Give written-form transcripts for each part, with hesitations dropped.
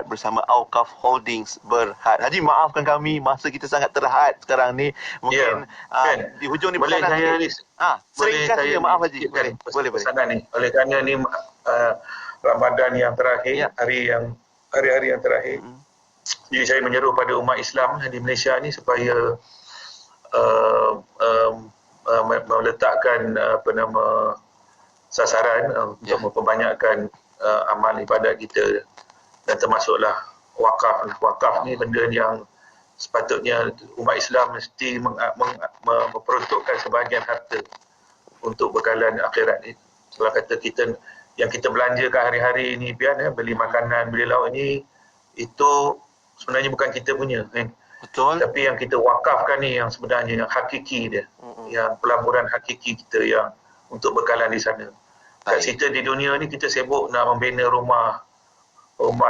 bersama Auqaf Holdings Berhad. Haji, maafkan kami, masa kita sangat terhad sekarang ni. Mungkin di hujung ni boleh saya ni. Seringkas saja, maaf Haji. Boleh. Pesanan ni. Oleh kerana ni Ramadan yang terakhir, hari-hari yang terakhir. Jadi saya menyeru pada umat Islam di Malaysia ni supaya meletakkan sasaran untuk memperbanyakkan amal ibadat kita, dan termasuklah wakaf. Wakaf ni benda yang sepatutnya umat Islam mesti memperuntukkan sebahagian harta untuk bekalan akhirat ni. Kalau kata kita yang kita belanjakan hari-hari ni beli makanan, beli lauk ni, itu sebenarnya bukan kita punya kan. Betul. Tapi yang kita wakafkan ni yang sebenarnya yang hakiki dia, yang pelaburan hakiki kita yang untuk bekalan di sana. Kat kita di dunia ni kita sibuk nak membina rumah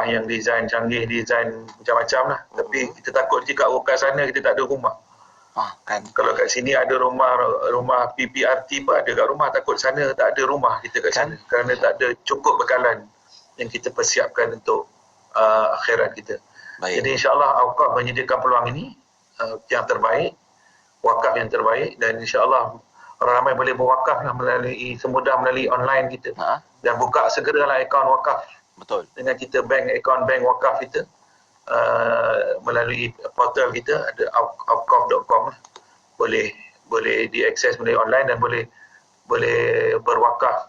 yang desain canggih, desain macam-macam lah. Tapi kita takut jika kat sana kita tak ada rumah. Kan. Kalau kat sini ada rumah PPRT pun ada kat rumah, takut sana tak ada rumah kita kat sana. Kerana tak ada cukup bekalan yang kita persiapkan untuk akhirat kita. Jadi insyaAllah Auqaf menyediakan peluang ini yang terbaik, wakaf yang terbaik, dan insyaAllah orang ramai boleh berwakaf semudah melalui online kita. Dan buka segeralah akaun wakaf. Betul. Dengan kita akaun bank wakaf kita melalui portal kita, ada auqaf.com. Boleh diakses melalui online dan boleh berwakaf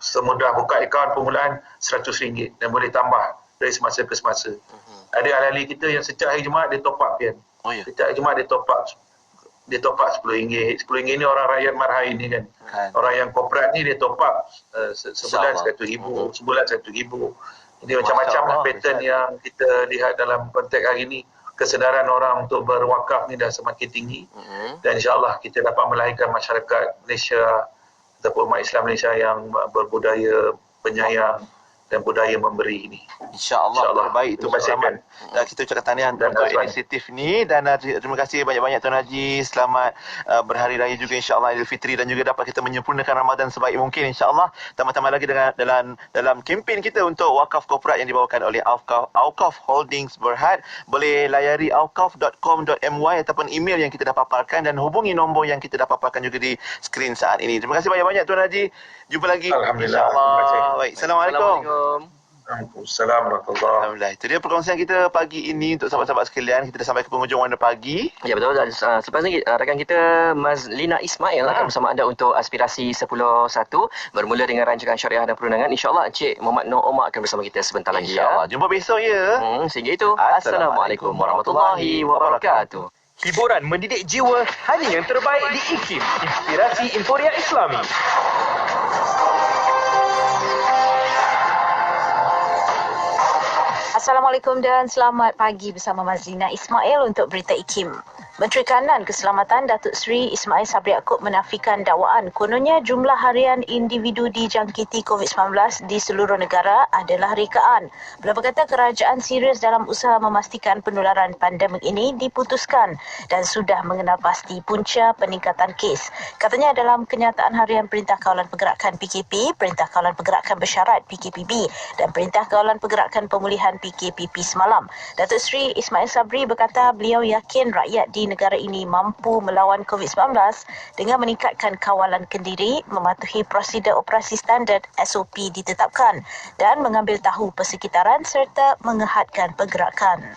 semudah buka akaun permulaan RM100 dan boleh tambah dari semasa ke semasa. Ada ahli kita yang setiap hari Jumaat dia top up kan. Setiap hari Jumaat dia top up RM10. RM10 ni orang rakyat marhai ni kan. Orang yang korporat ni dia top up sebulan RM100,000, sebulan RM100,000. Jadi macam-macam lah pattern yang kita lihat dalam konteks hari ni. Kesedaran orang untuk berwakaf ni dah semakin tinggi. Dan insyaAllah kita dapat melahirkan masyarakat Malaysia ataupun umat Islam Malaysia yang berbudaya penyayang dan budaya memberi ini. InsyaAllah terbaik itu selamat. Dan kita ucapkan tahniah untuk inisiatif ni, dan terima kasih banyak-banyak Tuan Haji. Selamat berhari raya juga insyaAllah Idul Fitri, dan juga dapat kita menyempurnakan Ramadan sebaik mungkin insyaAllah. Tambah-tambah lagi dalam kempen kita untuk wakaf korporat yang dibawakan oleh Auqaf Holdings Berhad. Boleh layari auqaf.com.my ataupun email yang kita dah paparkan, dan hubungi nombor yang kita dah paparkan juga di skrin saat ini. Terima kasih banyak-banyak Tuan Haji. Jumpa lagi insyaAllah. Baik, Assalamualaikum. Assalamualaikum. Alhamdulillah. Itu dia perkongsian kita pagi ini untuk sahabat-sahabat sekalian. Kita dah sampai ke penghujung Wonder Pagi. Ya, betul. Dan selepas ni rakan kita Mazlina Ismail akan bersama anda untuk Aspirasi 10.1 bermula dengan rancangan syariah dan perundangan. InsyaAllah Encik Muhammad Noor Omar akan bersama kita sebentar lagi ya. Jumpa besok ya. Sehingga itu, Assalamualaikum warahmatullahi wabarakatuh. Hiburan mendidik jiwa hanya yang terbaik di IKIM, Inspirasi Inforia Islami. Assalamualaikum dan selamat pagi bersama Mazlina Ismail untuk Berita IKIM. Menteri Kanan Keselamatan Datuk Seri Ismail Sabri Yaakob menafikan dakwaan kononnya jumlah harian individu dijangkiti COVID-19 di seluruh negara adalah rekaan. Beliau berkata kerajaan serius dalam usaha memastikan penularan pandemik ini diputuskan dan sudah mengenal pasti punca peningkatan kes. Katanya dalam kenyataan harian Perintah Kawalan Pergerakan PKP, Perintah Kawalan Pergerakan Bersyarat PKPB dan Perintah Kawalan Pergerakan Pemulihan PKPP semalam, Datuk Seri Ismail Sabri berkata beliau yakin rakyat di negara ini mampu melawan COVID-19 dengan meningkatkan kawalan kendiri, mematuhi prosedur operasi standard SOP ditetapkan dan mengambil tahu persekitaran serta mengehatkan pergerakan.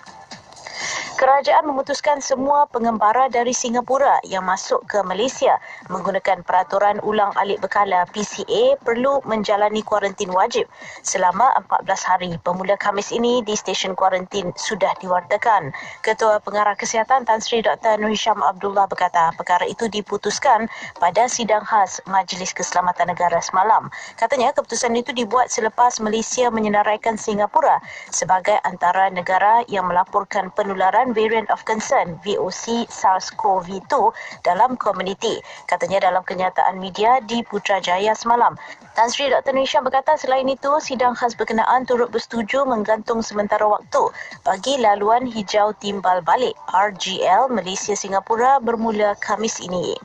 Kerajaan memutuskan semua pengembara dari Singapura yang masuk ke Malaysia menggunakan peraturan ulang alik berkala PCA perlu menjalani kuarantin wajib selama 14 hari. Bermula Khamis ini di stesen kuarantin sudah diwartakan. Ketua Pengarah Kesihatan Tan Sri Dr. Nur Hisham Abdullah berkata perkara itu diputuskan pada sidang khas Majlis Keselamatan Negara semalam. Katanya keputusan itu dibuat selepas Malaysia menyenaraikan Singapura sebagai antara negara yang melaporkan penularan variant of concern VOC SARS-CoV-2 dalam komuniti. Katanya dalam kenyataan media di Putrajaya semalam. Tan Sri Dr. Nur Hisham berkata selain itu sidang khas berkenaan turut bersetuju menggantung sementara waktu bagi laluan hijau timbal balik RGL Malaysia Singapura bermula Khamis ini.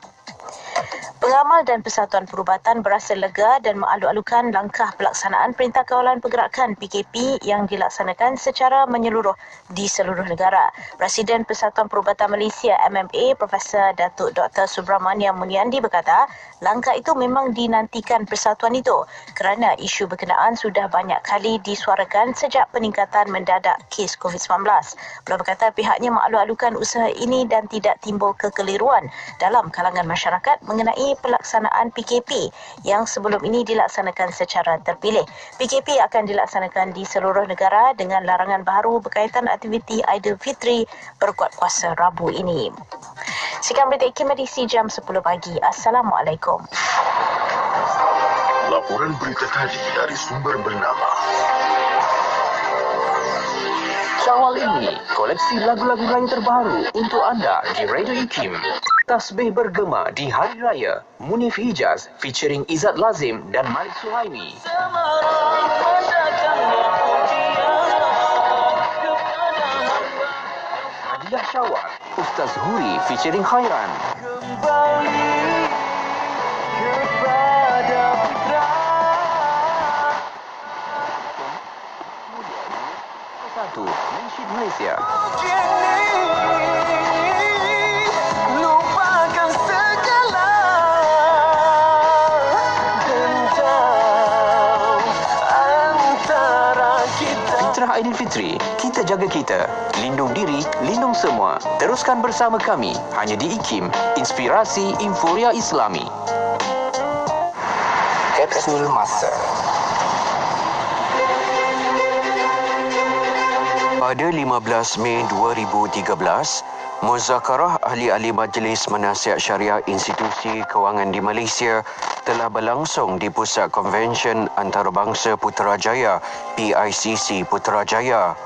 Pengamal dan Persatuan Perubatan berasa lega dan mengalu-alukan langkah pelaksanaan Perintah Kawalan Pergerakan PKP yang dilaksanakan secara menyeluruh di seluruh negara. Presiden Persatuan Perubatan Malaysia MMA Profesor Datuk Dr. Subramaniam Muniandi berkata, langkah itu memang dinantikan persatuan itu kerana isu berkenaan sudah banyak kali disuarakan sejak peningkatan mendadak kes COVID-19. Beliau berkata pihaknya mengalu-alukan usaha ini dan tidak timbul kekeliruan dalam kalangan masyarakat mengenai pelaksanaan PKP yang sebelum ini dilaksanakan secara terpilih. PKP akan dilaksanakan di seluruh negara dengan larangan baru berkaitan aktiviti Aidilfitri berkuat kuasa Rabu ini. Sekian berita IKIM edisi jam 10 pagi. Assalamualaikum. Laporan berita tadi dari sumber bernama Syawal ini, koleksi lagu-lagu Melayu terbaru untuk anda di Radio IKIM. Tasbih bergema di Hari Raya, Munif Hijaz featuring Izzat Lazim dan Malik Suhaimi. Hadiah Syawal, Ustaz Huri featuring Khairan. Kembali kepada fitrah. Satu, Nasyid Malaysia. Lupakan segala dendam antara kita. Fitrah Aidilfitri, kita jaga kita. Lindung diri, lindung semua. Teruskan bersama kami hanya di IKIM, Inspirasi Inforia Islami. Kapsul Masa. Pada 15 Mei 2013, Muzakarah Ahli-Ahli Majlis Menasihat Syariah Institusi Kewangan di Malaysia telah berlangsung di Pusat Konvensyen Antarabangsa Putrajaya, PICC Putrajaya.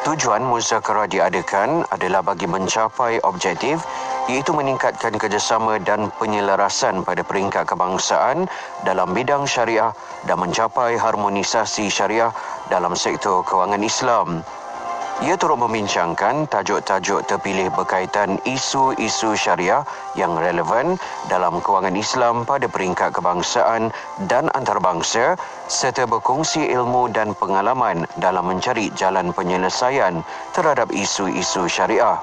Tujuan muzakarah diadakan adalah bagi mencapai objektif iaitu meningkatkan kerjasama dan penyelarasan pada peringkat kebangsaan dalam bidang syariah dan mencapai harmonisasi syariah dalam sektor kewangan Islam. Ia turut membincangkan tajuk-tajuk terpilih berkaitan isu-isu syariah yang relevan dalam kewangan Islam pada peringkat kebangsaan dan antarabangsa serta berkongsi ilmu dan pengalaman dalam mencari jalan penyelesaian terhadap isu-isu syariah.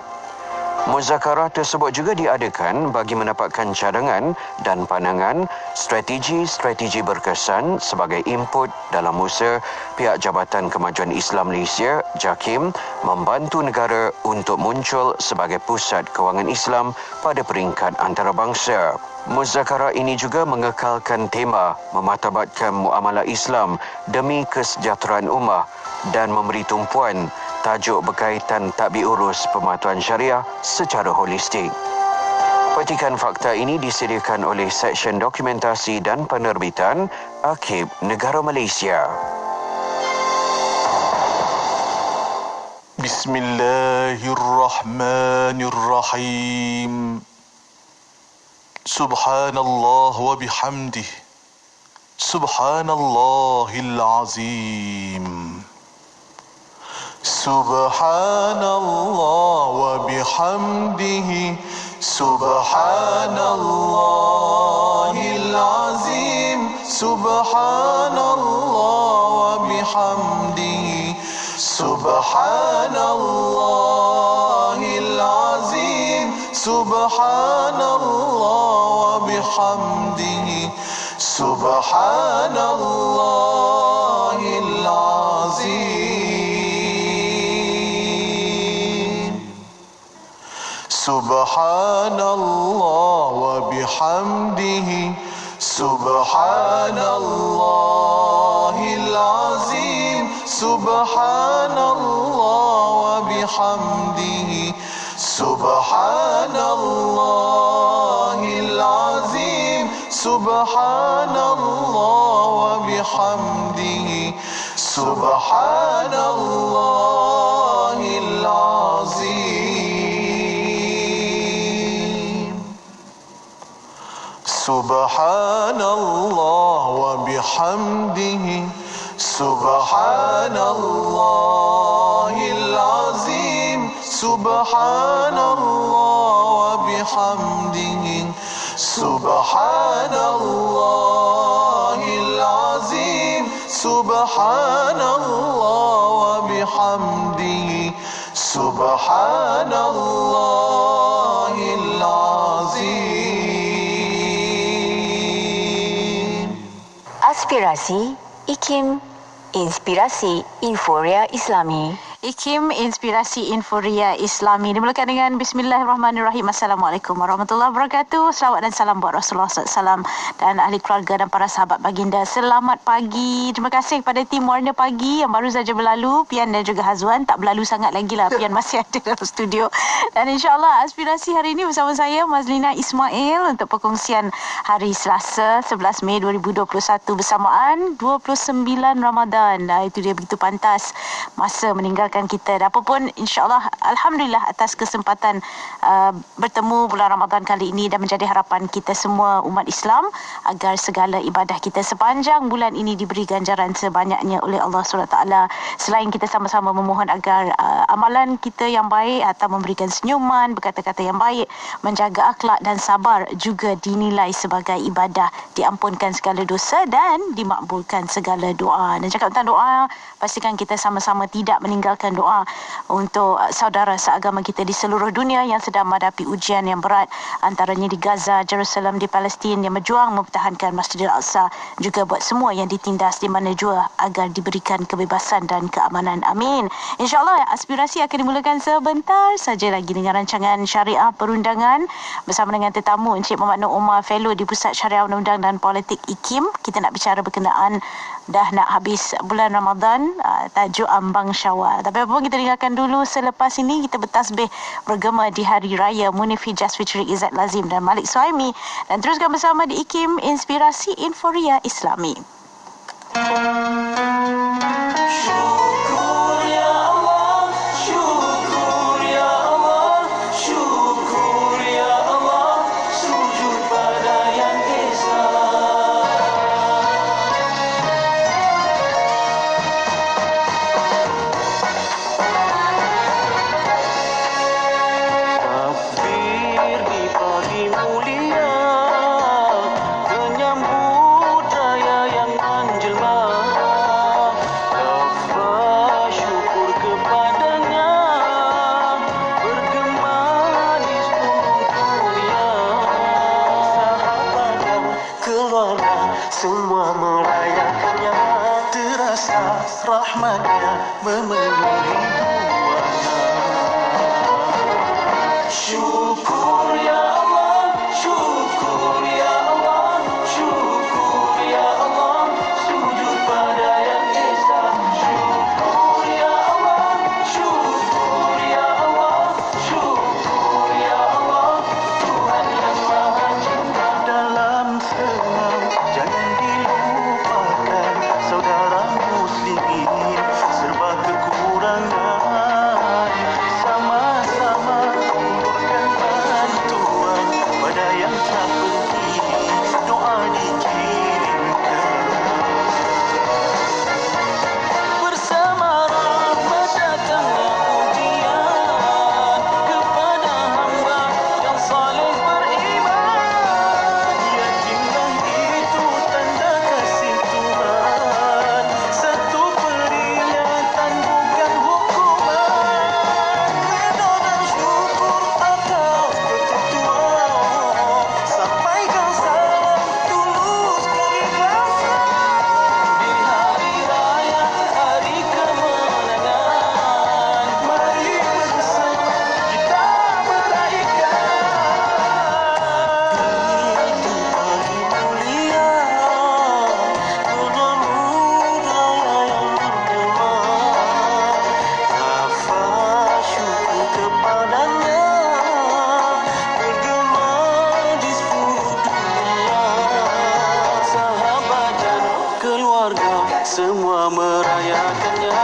Muzakarah tersebut juga diadakan bagi mendapatkan cadangan dan pandangan strategi-strategi berkesan sebagai input dalam usaha pihak Jabatan Kemajuan Islam Malaysia JAKIM membantu negara untuk muncul sebagai pusat kewangan Islam pada peringkat antarabangsa. Muzakarah ini juga mengekalkan tema memartabatkan muamalah Islam demi kesejahteraan ummah dan memberi tumpuan tajuk berkaitan tadbir urus pematuhan syariah secara holistik. Petikan fakta ini disediakan oleh Seksyen Dokumentasi dan Penerbitan Arkib Negara Malaysia. Bismillahirrahmanirrahim. Subhanallah wa bihamdih. Subhanallahil azim. Subhanallah wa bihamdihi. Subhanallahil azim. Subhanallah wa bihamdihi. Subhanallahil azim. Subhanallah wa bihamdihi. Subhanallahil azim. Subhanallah wa bihamdihi. Subhanallahil azim. Subhanallah wa bihamdihi. Subhanallahil azim. Subhanallah wa bihamdihi. Subhanallahil azim. Subhanallah wa bihamdihi. Subhanallahil azim. Subhanallah wa bihamdihi. Subhanallahil azim, Subhanallah wa bihamdihi, Subhanallahil azim. Aspirasi IKIM, inspirasi Inforia Islami. IKIM, inspirasi Inforia Islami, dimulakan dengan Bismillahirrahmanirrahim. Assalamualaikum warahmatullahi wabarakatuh. Selawat dan salam buat Rasulullah SAW dan ahli keluarga dan para sahabat baginda. Selamat pagi. Terima kasih kepada tim Warna Pagi yang baru saja berlalu. Pian dan juga Hazwan tak berlalu sangat lagi lah. Pian masih ada dalam studio. Dan insyaAllah aspirasi hari ini bersama saya Mazlina Ismail untuk perkongsian hari Selasa 11 Mei 2021 bersamaan 29 Ramadan. Itu dia, begitu pantas masa meninggalkan kita. Dan apapun, insyaAllah, Alhamdulillah atas kesempatan bertemu bulan Ramadan kali ini dan menjadi harapan kita semua umat Islam agar segala ibadah kita sepanjang bulan ini diberi ganjaran sebanyaknya oleh Allah SWT. Selain kita sama-sama memohon agar amalan kita yang baik atau memberikan senyuman, berkata-kata yang baik, menjaga akhlak dan sabar juga dinilai sebagai ibadah, diampunkan segala dosa dan dimakbulkan segala doa. Dan cakap tentang doa, pastikan kita sama-sama tidak meninggalkan doa untuk saudara seagama kita di seluruh dunia yang sedang menghadapi ujian yang berat, antaranya di Gaza, Jerusalem, di Palestin, yang berjuang mempertahankan Masjidil Aqsa, juga buat semua yang ditindas di mana jua agar diberikan kebebasan dan keamanan. Amin. InsyaAllah aspirasi akan dimulakan sebentar saja lagi dengan rancangan Syariah Perundangan bersama dengan tetamu Encik Muhammad Nur Omar, Fellow di Pusat Syariah Undang-Undang dan Politik IKIM. Kita nak bicara berkenaan dah nak habis bulan Ramadan, tajuk Ambang Syawal. Tapi apa kita dengarkan dulu selepas ini kita bertasbih bergema di Hari Raya Munif Hijaz Fitri Izzat Lazim dan Malik Suhaimi, dan teruskan bersama di IKIM, inspirasi Inforia Islami. Syukur ya Allah, syukur ya Allah, syukur ya Allah, sujud pada yang esa. Takbir di pagi mulia, menyambut raya yang menjelma. Lafaz syukur kepadanya bergema di seluruh dunia. Sahabat dan keluarga semua merayakannya, terasa rahmatnya memenuhi buana. Syukur ya Allah, syukur ya Allah, syukur ya Allah, sujud pada yang esa. Syukur ya Allah, syukur ya Allah, syukur ya Allah, Tuhan yang Maha Cinta. Dalam senang jangan dilupakan saudara muslimin serba kekurangan, sama-sama ulurkan bantuan pada yang tak penting, doa dikirimkan. Bersama rahmat datangnya ujian kepada hamba yang saleh beriman. Yakinlah itu tanda kasih Tuhan, satu peringatan bukan hukuman. Reda dan syukur atas ketentuan, sampaikan salam tulus keikhlasan. Di hari raya, hari kemenangan, mari bersama kita meraihkan. Itu pagi mulia, menyambut raya yang bergema. Lafaz syukur kepadanya bergema di seluruh dunia. Sahabat dan keluarga semua merayakannya,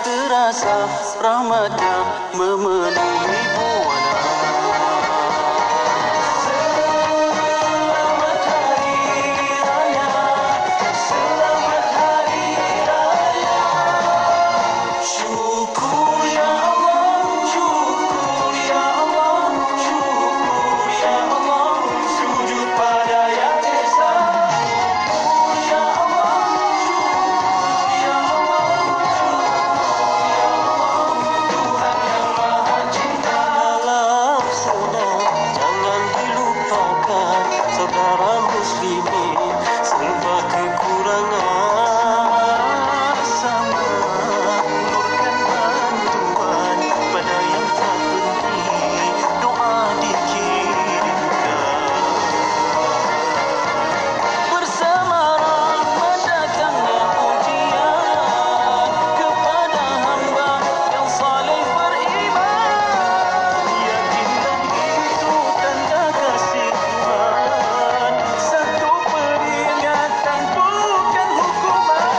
terasa rahmatnya memenuhi buana. Selamat Hari Raya, selamat Hari Raya. Syukur ya Allah, syukur ya Allah, syukur ya Allah, sujud pada antara muslimin serba kekurangan sama, ulurkan bantuan pada yang tak beri, doa dikirimkan. Bersama rahmat datangnya ujian kepada hamba yang saleh beriman. Yakinlah itu tanda kasih Tuhan, satu peringatan bukan hukuman.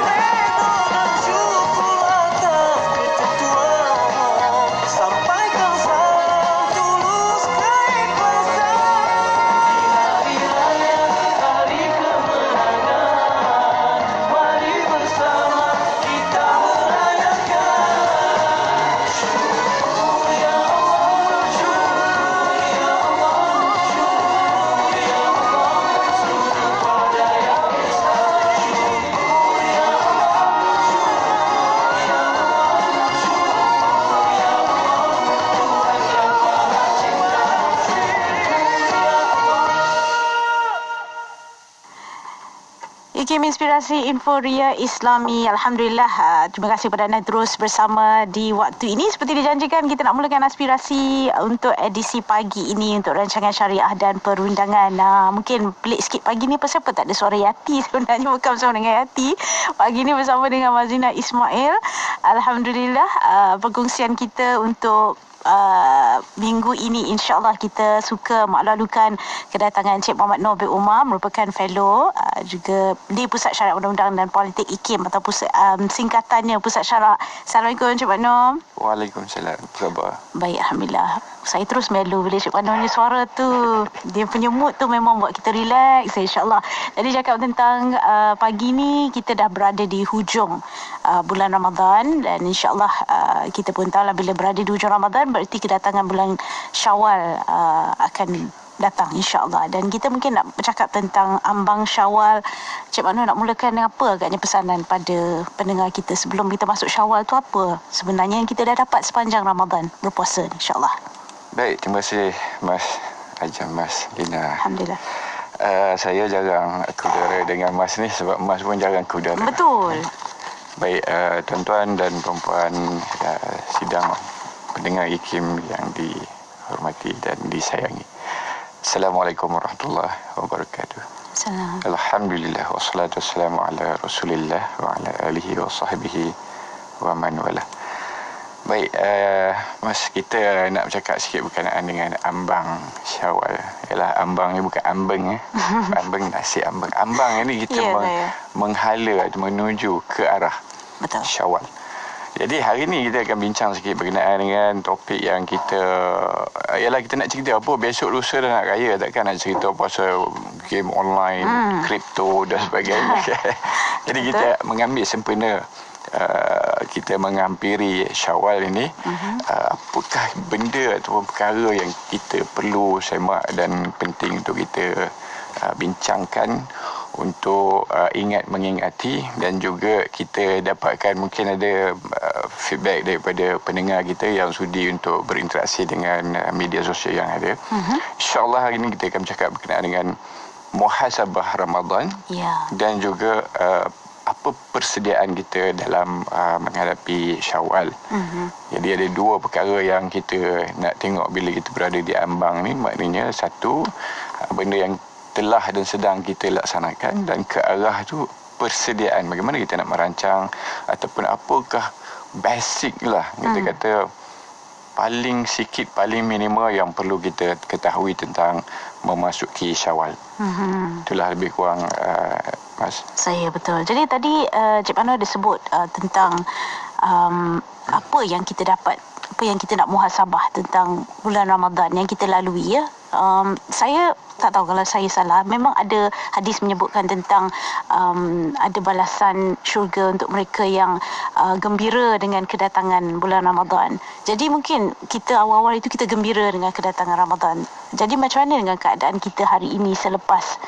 Redha dan syukur atas ketentuan, sampaikan salam tulus keikhlasan. Di hari raya, hari kemenangan, mari bersama kita merayakan. Syukur ya Allah, syukur ya Allah, syukur ya Allah, syukur pada yang Esa. Syukur ya Allah, syukur ya Allah, syukur ya Allah, Tuhan yang Maha Cinta. IKIM Inspirasi Inforia Islami. Alhamdulillah, terima kasih kepada anda terus bersama di waktu ini. Seperti dijanjikan, kita nak mulakan aspirasi untuk edisi pagi ini untuk rancangan syariah dan perundangan. Mungkin pelik sikit pagi ni, pasal apa tak ada suara Yati sebenarnya, bukan bersama dengan Yati. Pagi ni bersama dengan Mazlina Ismail. Alhamdulillah, perkongsian kita untuk minggu ini insya-Allah kita suka maklalukan kedatangan Encik Muhammad Noor bin Umar, merupakan fellow juga di Pusat Syariah Undang-Undang dan Politik IKIM atau singkatannya Pusat Syariah. Assalamualaikum Encik Muhammad Noor. Waalaikumsalam. Apa khabar? Baik, alhamdulillah. Saya terus melu bila Encik Muhammad Noor ni suara tu, dia punya mood tu memang buat kita relax insya-Allah. Jadi cakap tentang pagi ni kita dah berada di hujung bulan Ramadan dan insya-Allah kita pun tahu lah bila berada di hujung Ramadan berarti kedatangan bulan Syawal akan datang insya-Allah. Dan kita mungkin nak bercakap tentang ambang Syawal. Cik Manu nak mulakan dengan apa agaknya pesanan pada pendengar kita sebelum kita masuk Syawal tu, apa sebenarnya yang kita dah dapat sepanjang Ramadan berpuasa insya-Allah. Baik, terima kasih Mas Ajam, Mas Lina. Alhamdulillah. Saya jarang kudara dengan Mas ni sebab Mas pun jarang kudara. Betul. Baik, tuan-tuan dan perempuan sidang pendengar IKIM yang dihormati dan disayangi. Assalamualaikum warahmatullahi wabarakatuh. Salam. Alhamdulillah wassalatu wassalamu ala Rasulillah wa ala alihi wa sahbihi wa man wala. Baik, Mas, kita nak bercakap sikit berkenaan dengan ambang Syawal. Yalah, ambang ni bukan ambeng ambeng nasi ambeng. Ambang ni kita menghala atau menuju ke arah Betul. Syawal. Jadi hari ni kita akan bincang sikit berkenaan dengan topik yang kita ialah kita nak cerita apa besok lusa dah nak raya, takkan nak cerita pasal game online, kripto dan sebagainya. Jadi kita mengambil sempena kita menghampiri Syawal ini, apakah benda atau perkara yang kita perlu semak dan penting untuk kita bincangkan untuk ingat mengingati, dan juga kita dapatkan mungkin ada feedback daripada pendengar kita yang sudi untuk berinteraksi dengan media sosial yang ada. InsyaAllah hari ini kita akan bercakap berkenaan dengan muhasabah Ramadan dan juga apa persediaan kita dalam menghadapi Syawal. Jadi ada dua perkara yang kita nak tengok bila kita berada di ambang ni. Maknanya satu, benda yang telah dan sedang kita laksanakan, dan ke arah tu persediaan, bagaimana kita nak merancang ataupun apakah basic lah kita kata paling sikit, paling minima yang perlu kita ketahui tentang memasuki Syawal. Itulah lebih kurang Mas. Saya betul. Jadi tadi Cik Manu ada sebut tentang apa yang kita dapat, apa yang kita nak muhasabah tentang bulan Ramadan yang kita lalui ya. Saya tak tahu kalau saya salah, memang ada hadis menyebutkan tentang ada balasan syurga untuk mereka yang gembira dengan kedatangan bulan Ramadan. Jadi mungkin kita awal-awal itu kita gembira dengan kedatangan Ramadan. Jadi macam mana dengan keadaan kita hari ini selepas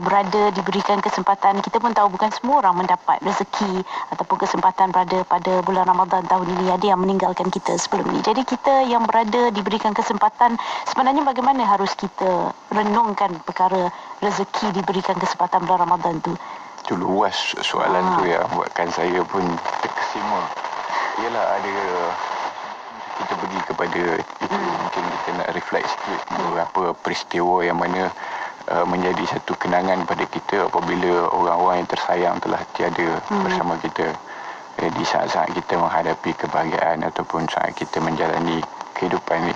berada diberikan kesempatan? Kita pun tahu bukan semua orang mendapat rezeki ataupun kesempatan berada pada bulan Ramadan tahun ini. Ada yang meninggalkan kita sebelum ini. Jadi kita yang berada diberikan kesempatan, sebenarnya bagaimana harus kita renung kan perkara rezeki diberikan kesempatan bulan Ramadan tu? Itu luas soalan tu yang buatkan saya pun terkesima. Ialah ada kita pergi kepada itu, mungkin kita nak reflect sikit beberapa peristiwa yang mana menjadi satu kenangan pada kita apabila orang-orang yang tersayang telah tiada bersama kita di saat-saat kita menghadapi kebahagiaan ataupun saat kita menjalani kehidupan ni.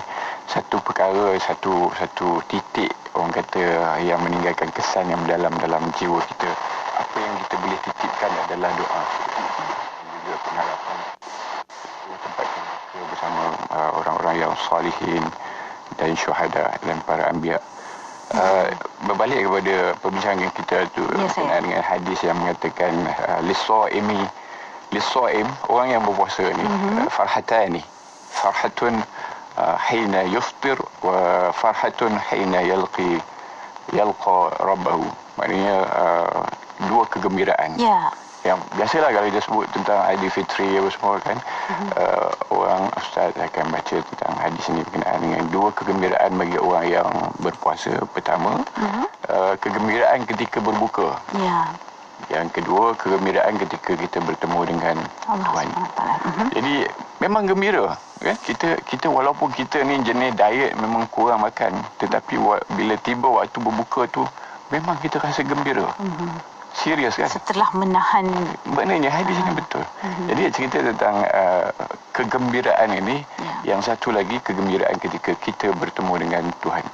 Satu perkara, satu titik orang kata yang meninggalkan kesan yang mendalam dalam jiwa kita. Apa yang kita boleh titipkan adalah doa dan juga pengharapan tempat kita bersama orang-orang yang salihin dan syuhada dan para anbiya. Berbalik kepada perbincangan kita tu berkenaan dengan hadis yang mengatakan Lis-Sa'im, orang yang berpuasa ni, farhatani. Farhatun hina yuftir wa farhatun hina yalqa rabbahu. Maknanya dua kegembiraan. Yang biasalah kalau kita sebut tentang Aidilfitri apa semua kan, orang ustaz akan baca tentang hadis ini berkenaan dengan dua kegembiraan bagi orang yang berpuasa. Pertama, kegembiraan ketika berbuka. Yang kedua, kegembiraan ketika kita bertemu dengan Tuhan. Jadi memang gembira kan? Kita walaupun kita ni jenis diet memang kurang makan, tetapi bila tiba waktu berbuka tu memang kita rasa gembira. Serius kan? Setelah menahan. Maknanya hadis ini betul. Jadi cerita tentang kegembiraan ini. Yang satu lagi kegembiraan ketika kita bertemu dengan Tuhan.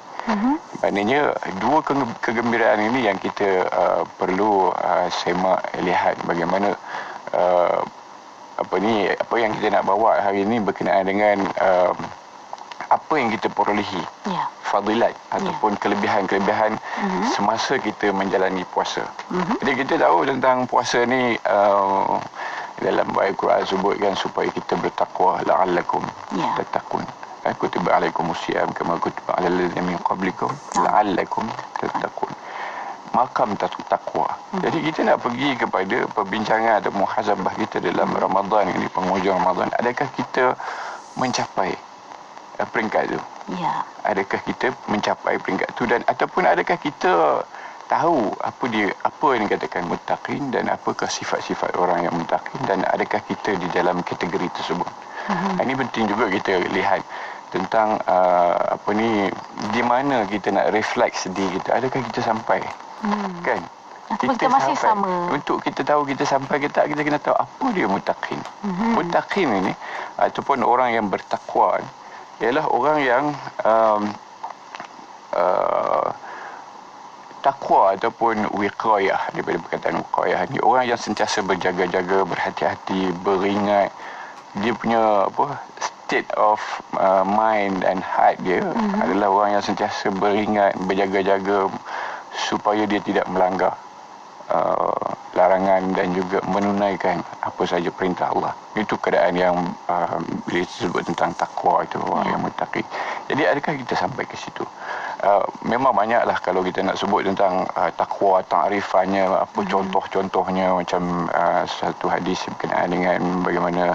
Maknanya dua kegembiraan ini yang kita perlu semak, lihat bagaimana apa yang kita nak bawa hari ini berkenaan dengan apa yang kita perolehi, fadilat ataupun kelebihan-kelebihan semasa kita menjalani puasa. Jadi kita tahu tentang puasa ni dalam Al-Quran sebutkan supaya kita bertakwa, la'allakum tattaqun. Kutiba alaikumusiyam kama kutiba alal ladzina min qablikum la'allakum tattaqun. Makam takwa. Jadi kita nak pergi kepada perbincangan atau muhasabah kita dalam Ramadan ini, penghujung Ramadan. Adakah kita mencapai peringkat tu? Adakah kita mencapai peringkat tu, dan ataupun adakah kita tahu apa yang dikatakan muttaqin dan apakah sifat-sifat orang yang muttaqin, dan adakah kita di dalam kategori tersebut? Ini penting juga kita lihat tentang di mana kita nak refleks diri kita. Adakah kita sampai? Kan? Kita masih sama. Untuk kita tahu kita sampai ke tak, kita kena tahu apa dia muttaqin. Muttaqin ini ataupun orang yang bertakwa ialah orang yang takwa ataupun wiqayah, daripada perkataan wiqayah ni, orang yang sentiasa berjaga-jaga, berhati-hati, beringat. Dia punya state of mind and heart dia adalah orang yang sentiasa beringat, berjaga-jaga supaya dia tidak melanggar larangan dan juga menunaikan apa sahaja perintah Allah. Itu keadaan yang bila disebut tentang takwa itu, orang yang muttaqi. Jadi adakah kita sampai ke situ? Memang banyaklah kalau kita nak sebut tentang takwa, ta'rifannya, apa contoh-contohnya, macam satu hadis berkenaan dengan bagaimana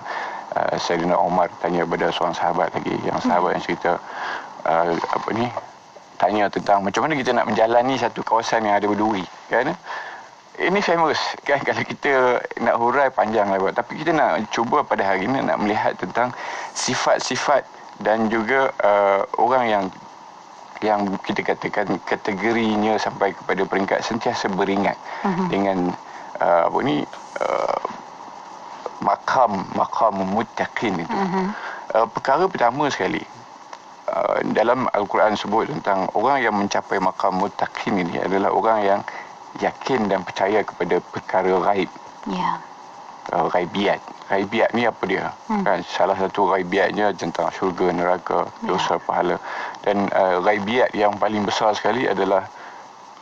Sayyidina Umar tanya kepada seorang sahabat lagi, yang sahabat yang cerita tanya tentang macam mana kita nak menjalani satu kawasan yang ada berduri kan. Ini famous kan, kalau kita nak hurai panjang lah, tapi kita nak cuba pada hari ini nak melihat tentang sifat-sifat dan juga orang yang kita katakan kategorinya sampai kepada peringkat sentiasa beringat dengan makam muttaqin itu. Perkara pertama sekali dalam Al-Quran sebut tentang orang yang mencapai makam muttaqin ini adalah orang yang yakin dan percaya kepada perkara ghaib. Ghaibiat. Ghaibiat ni apa dia? Kan, salah satu ghaibiatnya tentang syurga, neraka, dosa, pahala. Dan ghaibiat yang paling besar sekali adalah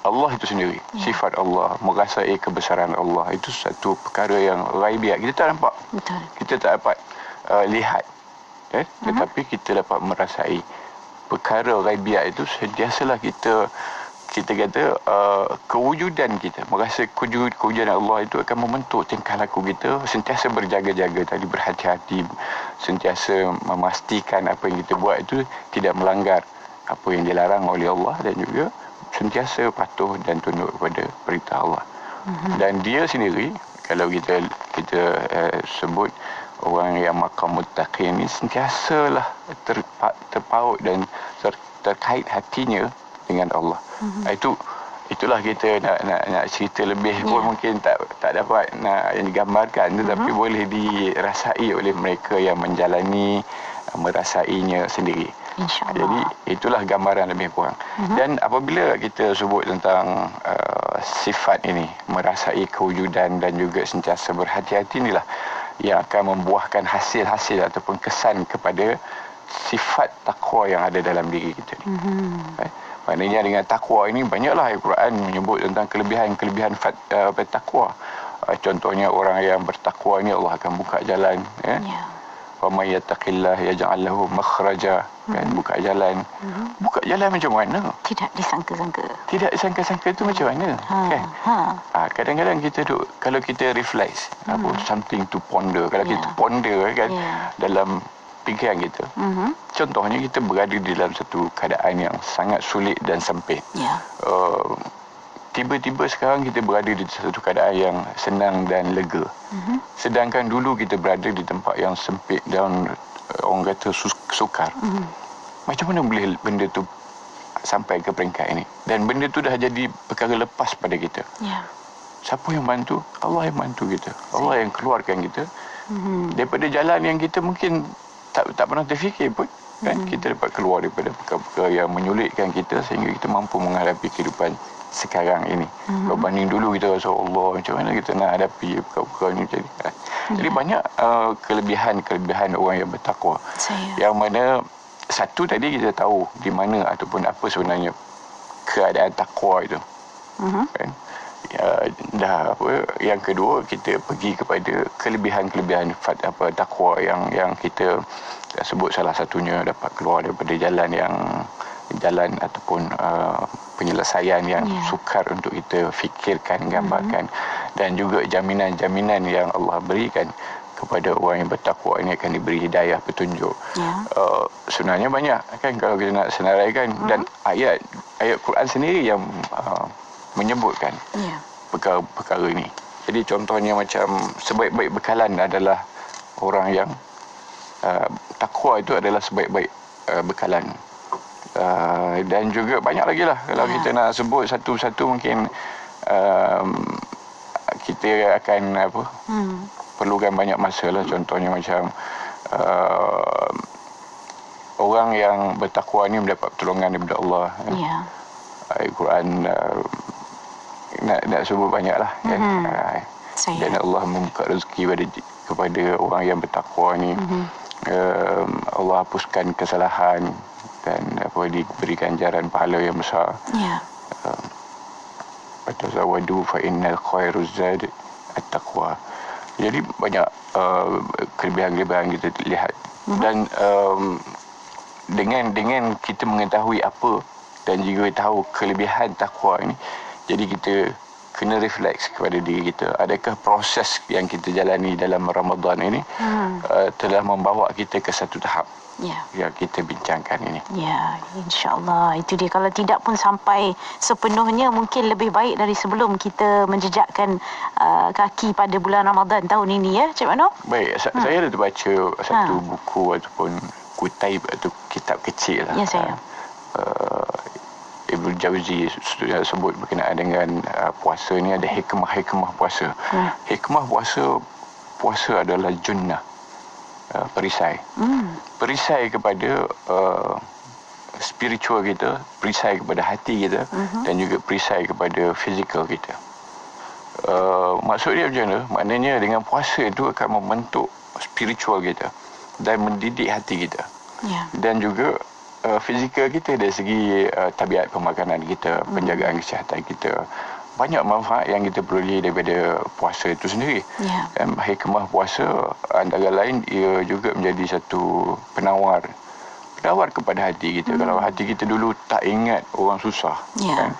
Allah itu sendiri. Sifat Allah, merasai kebesaran Allah. Itu satu perkara yang ghaibiat. Kita tak nampak. Kita tak dapat lihat. Tetapi kita dapat merasai perkara ghaibiat itu. Sentiasalah kita kata kewujudan kita, merasa kewujudan Allah itu akan membentuk tingkah laku kita, sentiasa berjaga-jaga tadi, berhati-hati, sentiasa memastikan apa yang kita buat itu tidak melanggar apa yang dilarang oleh Allah, dan juga sentiasa patuh dan tunduk kepada perintah Allah. Dan dia sendiri, kalau kita sebut orang yang maqam muttaqin ni sentiasalah terpaut dan terkait hatinya dengan Allah. Itulah kita nak cerita lebih pun mungkin tak dapat nak digambarkan, tetapi boleh dirasai oleh mereka yang menjalani, merasainya sendiri. Jadi itulah gambaran lebih kurang. Dan apabila kita sebut tentang sifat ini, merasai kewujudan dan juga sentiasa berhati-hati, inilah yang akan membuahkan hasil-hasil ataupun kesan kepada sifat takwa yang ada dalam diri kita ni. Maknanya dengan takwa ini banyaklah Al-Quran menyebut tentang kelebihan-kelebihan takwa. Contohnya orang yang bertakwa ini Allah akan buka jalan, wa may yattaqillah yaj'al lahu makhraja, kan, buka jalan. Buka jalan macam mana? Tidak disangka-sangka. Tidak disangka-sangka itu macam mana? Kan? Kadang-kadang kita kalau kita reflect, something to ponder. Kalau kita ponder kan dalam fikiran kita. Contohnya kita berada di dalam satu keadaan yang sangat sulit dan sempit. Tiba-tiba sekarang kita berada di satu keadaan yang senang dan lega. Sedangkan dulu kita berada di tempat yang sempit dan orang kata sukar. Macam mana boleh benda tu sampai ke peringkat ini? Dan benda tu dah jadi perkara lepas pada kita. Siapa yang bantu? Allah yang bantu kita. Allah yang keluarkan kita daripada jalan yang kita mungkin tak pernah terfikir pun. Kan? Kita dapat keluar daripada perkara-perkara yang menyulitkan kita sehingga kita mampu menghadapi kehidupan sekarang ini. Berbanding dulu kita rasa Allah, macam mana kita nak hadapi perkara-perkara ini. Jadi banyak kelebihan orang yang bertakwa. Yang mana satu tadi kita tahu di mana ataupun apa sebenarnya keadaan takwa itu. Kan? Yang kedua kita pergi kepada kelebihan-kelebihan takwa yang kita sebut salah satunya dapat keluar daripada jalan ataupun penyelesaian yang sukar untuk kita fikirkan, gambarkan, dan juga jaminan-jaminan yang Allah berikan kepada orang yang bertakwa ini akan diberi hidayah, petunjuk. Sebenarnya banyak kan kalau kita nak senaraikan, dan ayat Quran sendiri yang menyebutkan perkara-perkara ini. Jadi contohnya macam sebaik-baik bekalan adalah orang yang takwa itu adalah sebaik-baik bekalan. Dan juga banyak lagi lah kalau kita nak sebut satu-satu mungkin kita akan perlukan banyak masa lah. Contohnya macam orang yang bertakwa ni mendapat pertolongan daripada Allah. Al-Quran nak sebut banyak lah kan. Dan Allah membuka rezeki kepada orang yang bertakwa ni. Allah hapuskan kesalahan dan diberikan ganjaran pahala yang besar. Fatazawwadu fa innal khairuz zad at-taqwa. Jadi banyak kelebihan-kelebihan kita lihat. Dan dengan kita mengetahui apa dan juga tahu kelebihan takwa ini, jadi kita kena refleks kepada diri kita. Adakah proses yang kita jalani dalam Ramadan ini telah membawa kita ke satu tahap yang kita bincangkan ini? Ya, insya-Allah. Itu dia. Kalau tidak pun sampai sepenuhnya, mungkin lebih baik dari sebelum kita menjejakkan kaki pada bulan Ramadan tahun ini, ya, Cik Mano? Baik, saya ada terbaca satu buku ataupun kutaib atau kitab kecil lah. Ya, saya. Ibnu Jauzi sebut berkenaan dengan puasa ni, ada hikmah puasa. Hikmah puasa adalah junnah, perisai. Perisai kepada spiritual kita, perisai kepada hati kita, dan juga perisai kepada fizikal kita. Maksud dia macam mana? Maknanya dengan puasa itu akan membentuk spiritual kita dan mendidik hati kita. Dan juga fizikal kita dari segi tabiat pemakanan kita, penjagaan kesihatan kita. Banyak manfaat yang kita peroleh daripada puasa itu sendiri. Hikmah puasa antara lain ia juga menjadi satu penawar kepada hati kita. Kalau hati kita dulu tak ingat orang susah, kan?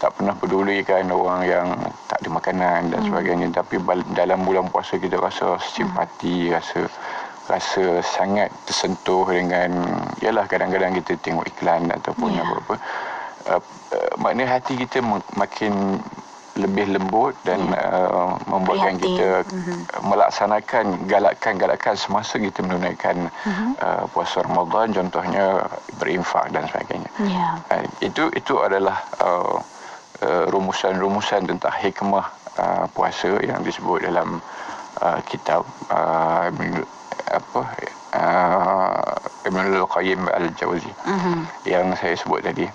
Tak pernah pedulikan orang yang tak ada makanan dan sebagainya, tapi dalam bulan puasa kita rasa simpati, rasa sangat tersentuh dengan, yalah, kadang-kadang kita tengok iklan ataupun apa-apa, makna hati kita makin lebih lembut dan membuatkan kita melaksanakan galakan-galakan semasa kita menunaikan puasa Ramadan, contohnya berinfak dan sebagainya. Itu adalah rumusan-rumusan tentang hikmah puasa yang disebut dalam kitab Ibn al-Qayyim al-Jawzi yang saya sebut tadi.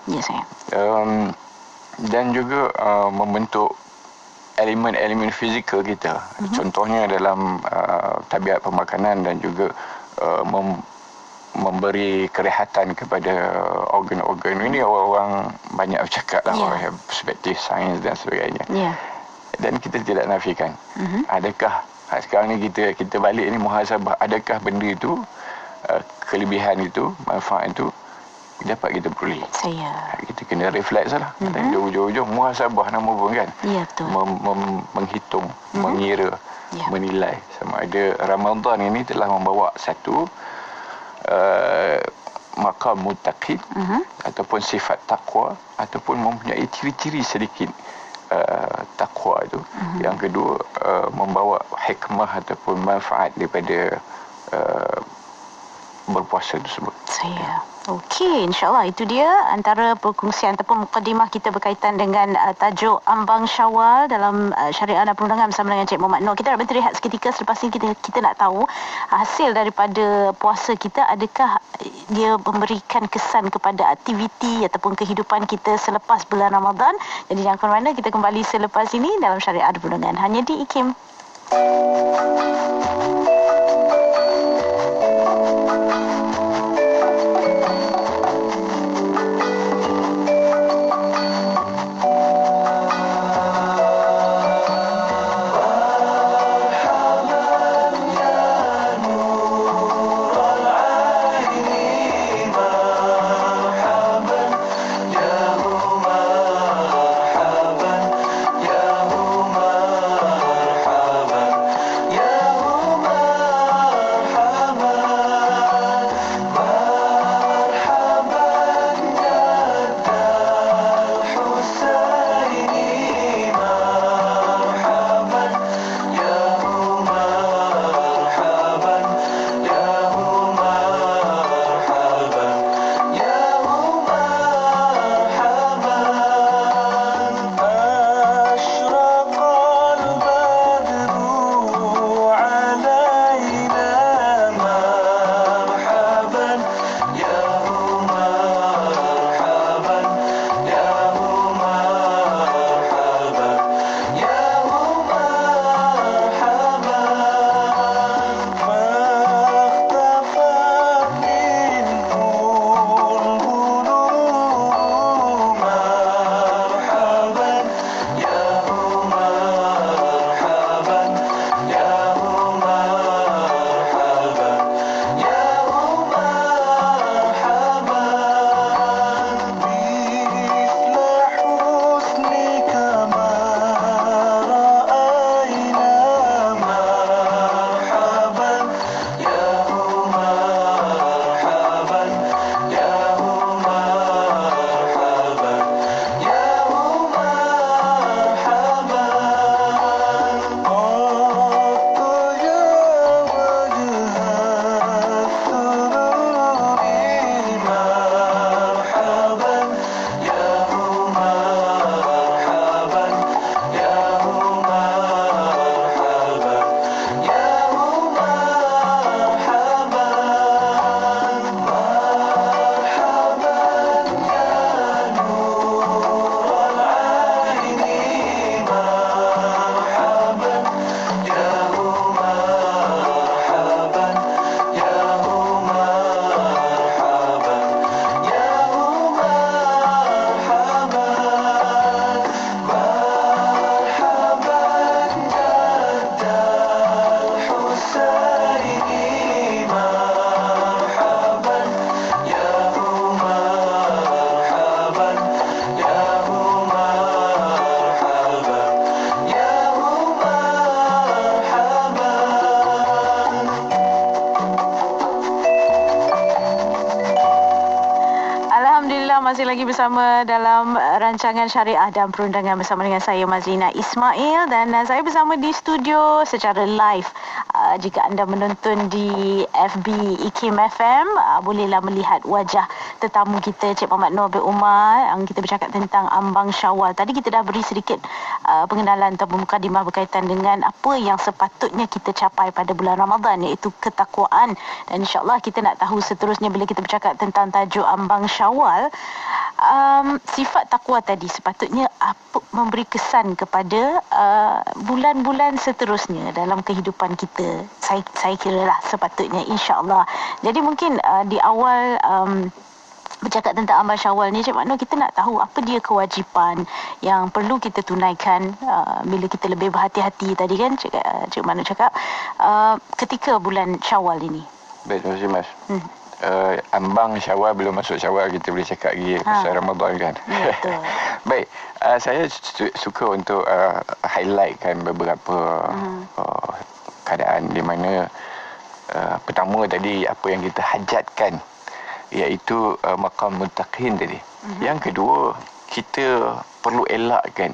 Dan juga membentuk elemen-elemen fizikal kita. Contohnya dalam tabiat pemakanan dan juga memberi kerehatan kepada organ-organ. Ini orang banyak bercakap lah, orang perspektif sains dan sebagainya. Dan kita tidak nafikan. Adakah sekarang ni kita balik ni muhasabah, adakah benda itu, kelebihan itu, manfaat itu dapat kita peroleh. Kita kena refleks lah. Di ujung-ujung muhasabah nama pun kan. Menghitung, mengira, menilai sama ada Ramadan ini telah membawa satu maqam muttaqin ataupun sifat takwa ataupun mempunyai ciri-ciri sedikit takwa itu. Yang kedua, membawa hikmah ataupun manfaat daripada berpuasa tersebut. Okey, insyaAllah itu dia antara perkongsian ataupun mukadimah kita berkaitan dengan tajuk Ambang Syawal dalam Syariah dan Perundangan bersama dengan Encik Muhammad Noor. Kita nak berhenti seketika, selepas ini kita nak tahu hasil daripada puasa kita, adakah dia memberikan kesan kepada aktiviti ataupun kehidupan kita selepas bulan Ramadan. Jadi jangan ke mana, kita kembali selepas ini dalam Syariah dan Perundangan hanya di IKIM. Ya petang, masih lagi bersama dalam rancangan Syariah dan Perundangan bersama dengan saya Mazlina Ismail, dan saya bersama di studio secara live. Jika anda menonton di FB IKIM FM, bolehlah melihat wajah tetamu kita, Cik Muhammad Noor bin Umar, yang kita bercakap tentang ambang Syawal. Tadi kita dah beri sedikit pengenalan atau mukadimah berkaitan dengan apa yang sepatutnya kita capai pada bulan Ramadan, iaitu ketakwaan. Dan insyaAllah kita nak tahu seterusnya bila kita bercakap tentang tajuk ambang Syawal, sifat takwa tadi sepatutnya apa memberi kesan kepada bulan-bulan seterusnya dalam kehidupan kita. Saya kira lah sepatutnya, insya-Allah. Jadi mungkin di awal bercakap tentang ambang Syawal ni, Cik Makno, kita nak tahu apa dia kewajipan yang perlu kita tunaikan bila kita lebih berhati-hati tadi kan Cik Makno cakap ketika bulan Syawal ini. Baik, terima kasih Mas. Ambang Syawal, belum masuk Syawal kita boleh cakap lagi pasal Ramadan kan. Betul. Baik, saya suka untuk highlightkan beberapa keadaan di mana pertama tadi apa yang kita hajatkan, iaitu maqam muttaqin tadi. Yang kedua, kita perlu elakkan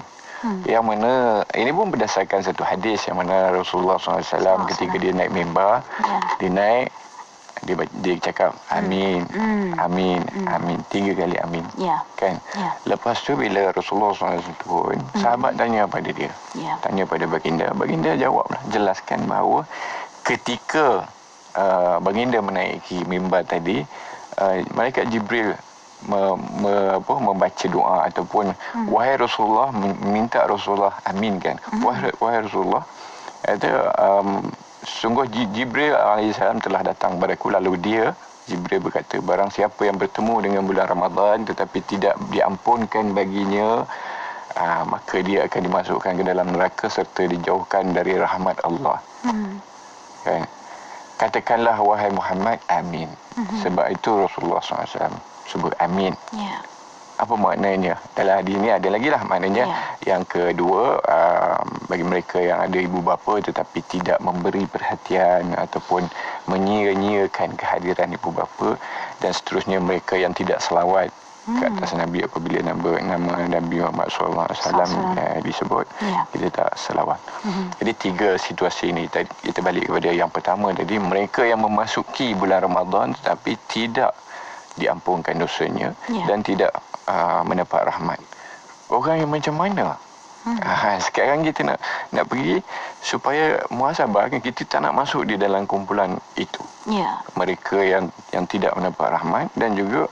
yang mana ini pun berdasarkan satu hadis yang mana Rasulullah SAW ketika dia naik mimbar, dia naik, dia cakap amin, amin, amin, 3 kali amin, kan? Lepas tu bila Rasulullah SAW turun, sahabat tanya pada dia, tanya pada baginda jawablah, jelaskan bahawa ketika baginda menaiki mimbar tadi, malaikat Jibril membaca doa ataupun wahai Rasulullah, minta Rasulullah amin kan, wahai Rasulullah, ada sungguh Jibril AS telah datang padaku, lalu Jibril berkata, barang siapa yang bertemu dengan bulan Ramadan tetapi tidak diampunkan baginya, maka dia akan dimasukkan ke dalam neraka serta dijauhkan dari rahmat Allah. Kan? Katakanlah wahai Muhammad, amin. Sebab itu Rasulullah SAW sebut amin. Apa maknanya? Dalam hadis ini ada lagi lah maknanya. Yang kedua, bagi mereka yang ada ibu bapa tetapi tidak memberi perhatian ataupun menyia-nyiakan kehadiran ibu bapa, dan seterusnya mereka yang tidak selawat ke atas Nabi apabila nama Nabi Muhammad SAW disebut, kita tak selawat. Jadi 3 situasi ini kita balik kepada yang pertama tadi, mereka yang memasuki bulan Ramadan tetapi tidak diampunkan dosanya dan tidak mendapat rahmat. Orang yang macam mana? Sekarang kita nak pergi supaya muhasabah, kita tak nak masuk di dalam kumpulan itu. Mereka yang tidak mendapat rahmat dan juga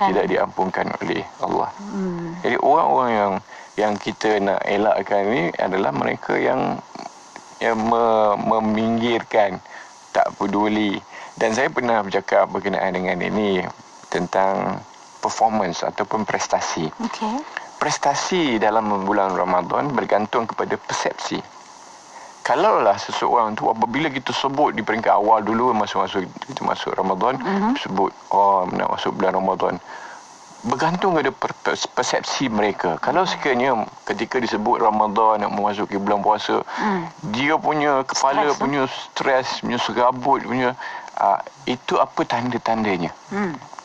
tidak diampunkan oleh Allah. Jadi orang-orang yang kita nak elakkan ini adalah mereka yang meminggirkan, tak peduli. Dan saya pernah bercakap berkenaan dengan ini tentang performance ataupun prestasi. Prestasi dalam bulan Ramadan bergantung kepada persepsi. Kalaulah seseorang tu apabila kita sebut di peringkat awal dulu kita masuk Ramadan, sebut nak masuk bulan Ramadan, bergantung pada persepsi mereka. Kalau sekiranya ketika disebut Ramadan nak memasuki bulan puasa, dia punya kepala punya stres, punya serabut, punya itu apa tanda-tandanya?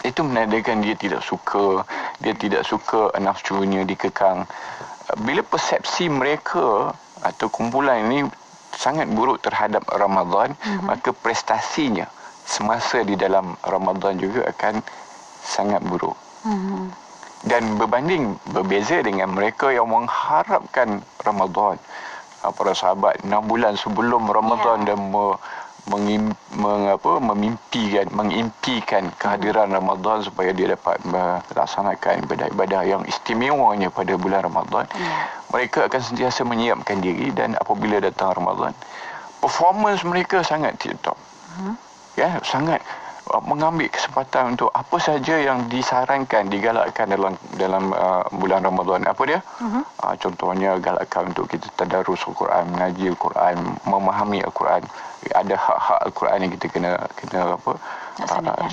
Itu menandakan dia tidak suka nafsunya dikekang. Bila persepsi mereka atau kumpulan ini sangat buruk terhadap Ramadan, maka prestasinya semasa di dalam Ramadan juga akan sangat buruk. Dan berbeza dengan mereka yang mengharapkan Ramadan. Para sahabat 6 bulan sebelum Ramadan dan mengimpikan kehadiran Ramadan supaya dia dapat melaksanakan ibadah-ibabadah yang istimewanya pada bulan Ramadan. Mereka akan sentiasa menyiapkan diri, dan apabila datang Ramadan, performance mereka sangat tip-top. Sangat mengambil kesempatan untuk apa saja yang disarankan, digalakkan dalam bulan Ramadan. Apa dia? Contohnya galakkan untuk kita tadarus Al-Quran, mengaji Al-Quran, memahami Al-Quran. Ada hak-hak Al-Quran yang kita kena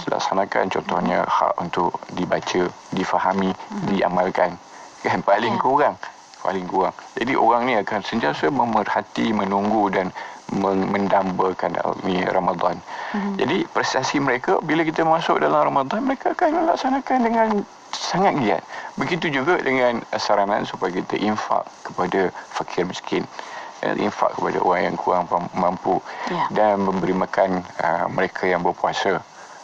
laksanakan. Contohnya hak untuk dibaca, difahami, diamalkan. Kan paling kurang. Jadi orang ni akan sentiasa memerhati, menunggu dan mendambakan ni Ramadan. Jadi prestasi mereka bila kita masuk dalam Ramadan, mereka akan melaksanakan dengan sangat giat. Begitu juga dengan saranan supaya kita infak kepada fakir miskin, infak kepada orang yang kurang mampu, dan memberi makan mereka yang berpuasa.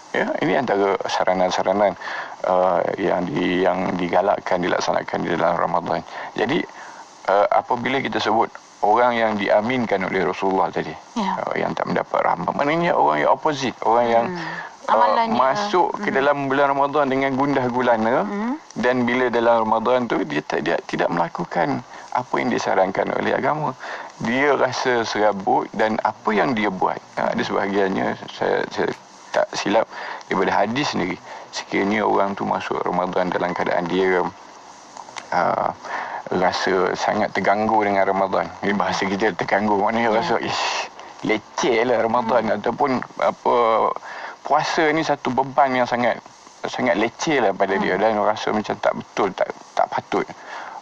Ya, ini antara saranan-saranan yang digalakkan, dilaksanakan di dalam Ramadan. Jadi apabila kita sebut orang yang diaminkan oleh Rasulullah tadi, yang tak mendapat rahmat, maknanya orang yang opposite, orang yang masuk ke dalam bulan Ramadan dengan gundah gulana, dan bila dalam Ramadan tu dia tidak melakukan apa yang disarankan oleh agama. Dia rasa serabut, dan apa yang dia buat, ada sebahagiannya saya tak silap daripada hadis sendiri, sekiranya orang tu masuk Ramadan dalam keadaan dia rasa sangat terganggu dengan Ramadan. Ini bahasa kita terganggu, maknanya rasa leceh lah Ramadan, ataupun puasa ni satu beban yang sangat leceh lah pada dia, dan rasa macam tak betul, tak patut.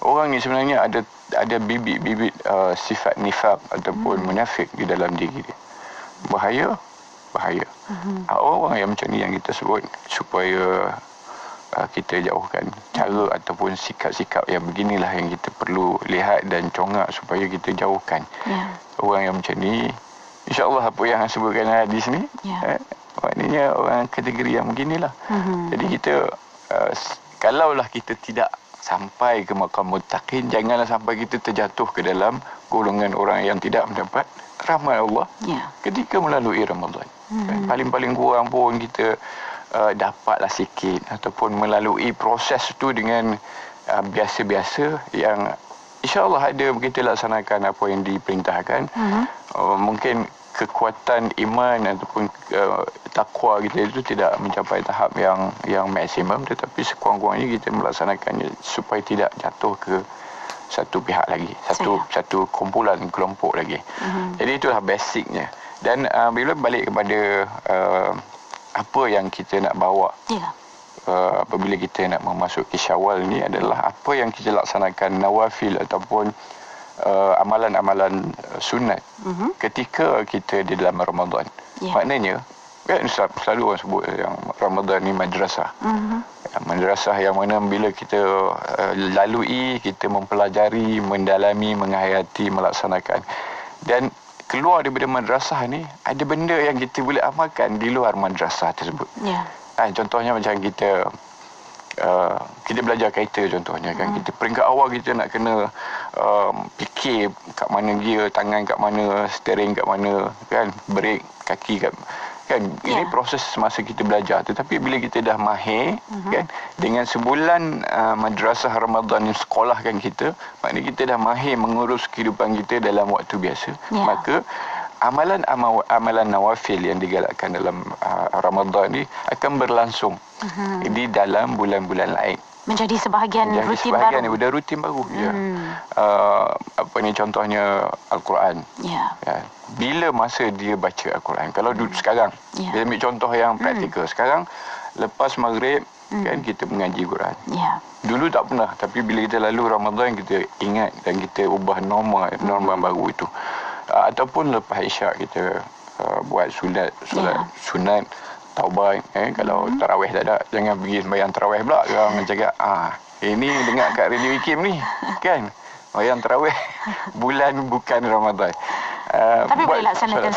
Orang ni sebenarnya ada bibit-bibit sifat nifaq ataupun munafik di dalam diri dia. Bahaya. Orang yang macam ni yang kita sebut supaya kita jauhkan. Cara ataupun sikap-sikap yang beginilah yang kita perlu lihat dan congak supaya kita jauhkan. Orang yang macam ni, insya-Allah apa yang sebutkan hadis ni, maknanya orang kategori yang beginilah. Jadi kita kalaulah kita tidak sampai ke maqam muttaqin, janganlah sampai kita terjatuh ke dalam golongan orang yang tidak mendapat rahmat Allah ketika melalui Ramadan. Paling-paling kurang pun kita dapatlah sikit, ataupun melalui proses tu dengan biasa-biasa, yang insya-Allah ada kita laksanakan apa yang diperintahkan. Mungkin kekuatan iman ataupun takwa kita itu tidak mencapai tahap yang maksimum, tetapi sekurang-kurangnya kita melaksanakannya supaya tidak jatuh ke satu pihak lagi, satu kumpulan kelompok lagi. Jadi itulah basicnya. Dan bila balik kepada apa yang kita nak bawa apabila kita nak memasuki Syawal ni, adalah apa yang kita laksanakan nawafil ataupun amalan-amalan sunat ketika kita di dalam Ramadan. Maknanya kan selalu orang sebut yang Ramadan ni madrasah. Madrasah yang mana bila kita lalui, kita mempelajari, mendalami, menghayati, melaksanakan. Dan keluar daripada madrasah ni, ada benda yang kita boleh amalkan di luar madrasah tersebut. Contohnya macam kita belajar kereta contohnya kan, kita peringkat awal kita nak kena fikir kat mana gear, tangan kat mana, steering kat mana, kan, brake, kaki kat kan. Ini proses masa kita belajar. Tetapi bila kita dah mahir, kan, dengan sebulan madrasah Ramadan yang sekolahkan kita, maknanya kita dah mahir mengurus kehidupan kita dalam waktu biasa. Maka amalan nawafil yang digalakkan dalam Ramadan ni akan berlangsung di dalam bulan-bulan lain. Menjadi sebahagian rutin baru. Sudah rutin baru. Apa ni contohnya Al-Quran. Bila masa dia baca Al-Quran? Kalau sekarang, kita ambil contoh yang praktikal. Sekarang lepas maghrib kan kita mengaji Quran. Dulu tak pernah, tapi bila kita lalu Ramadan kita ingat dan kita ubah norma baru itu. Ataupun lepas Isyak kita buat solat sunat taubat. Kalau tarawih tak ada, jangan pergi sembahyang tarawih pula. Orang cakap ini dengar kat Radio IKIM ni kan, sembahyang tarawih bulan bukan Ramadan. Tapi boleh laksanakan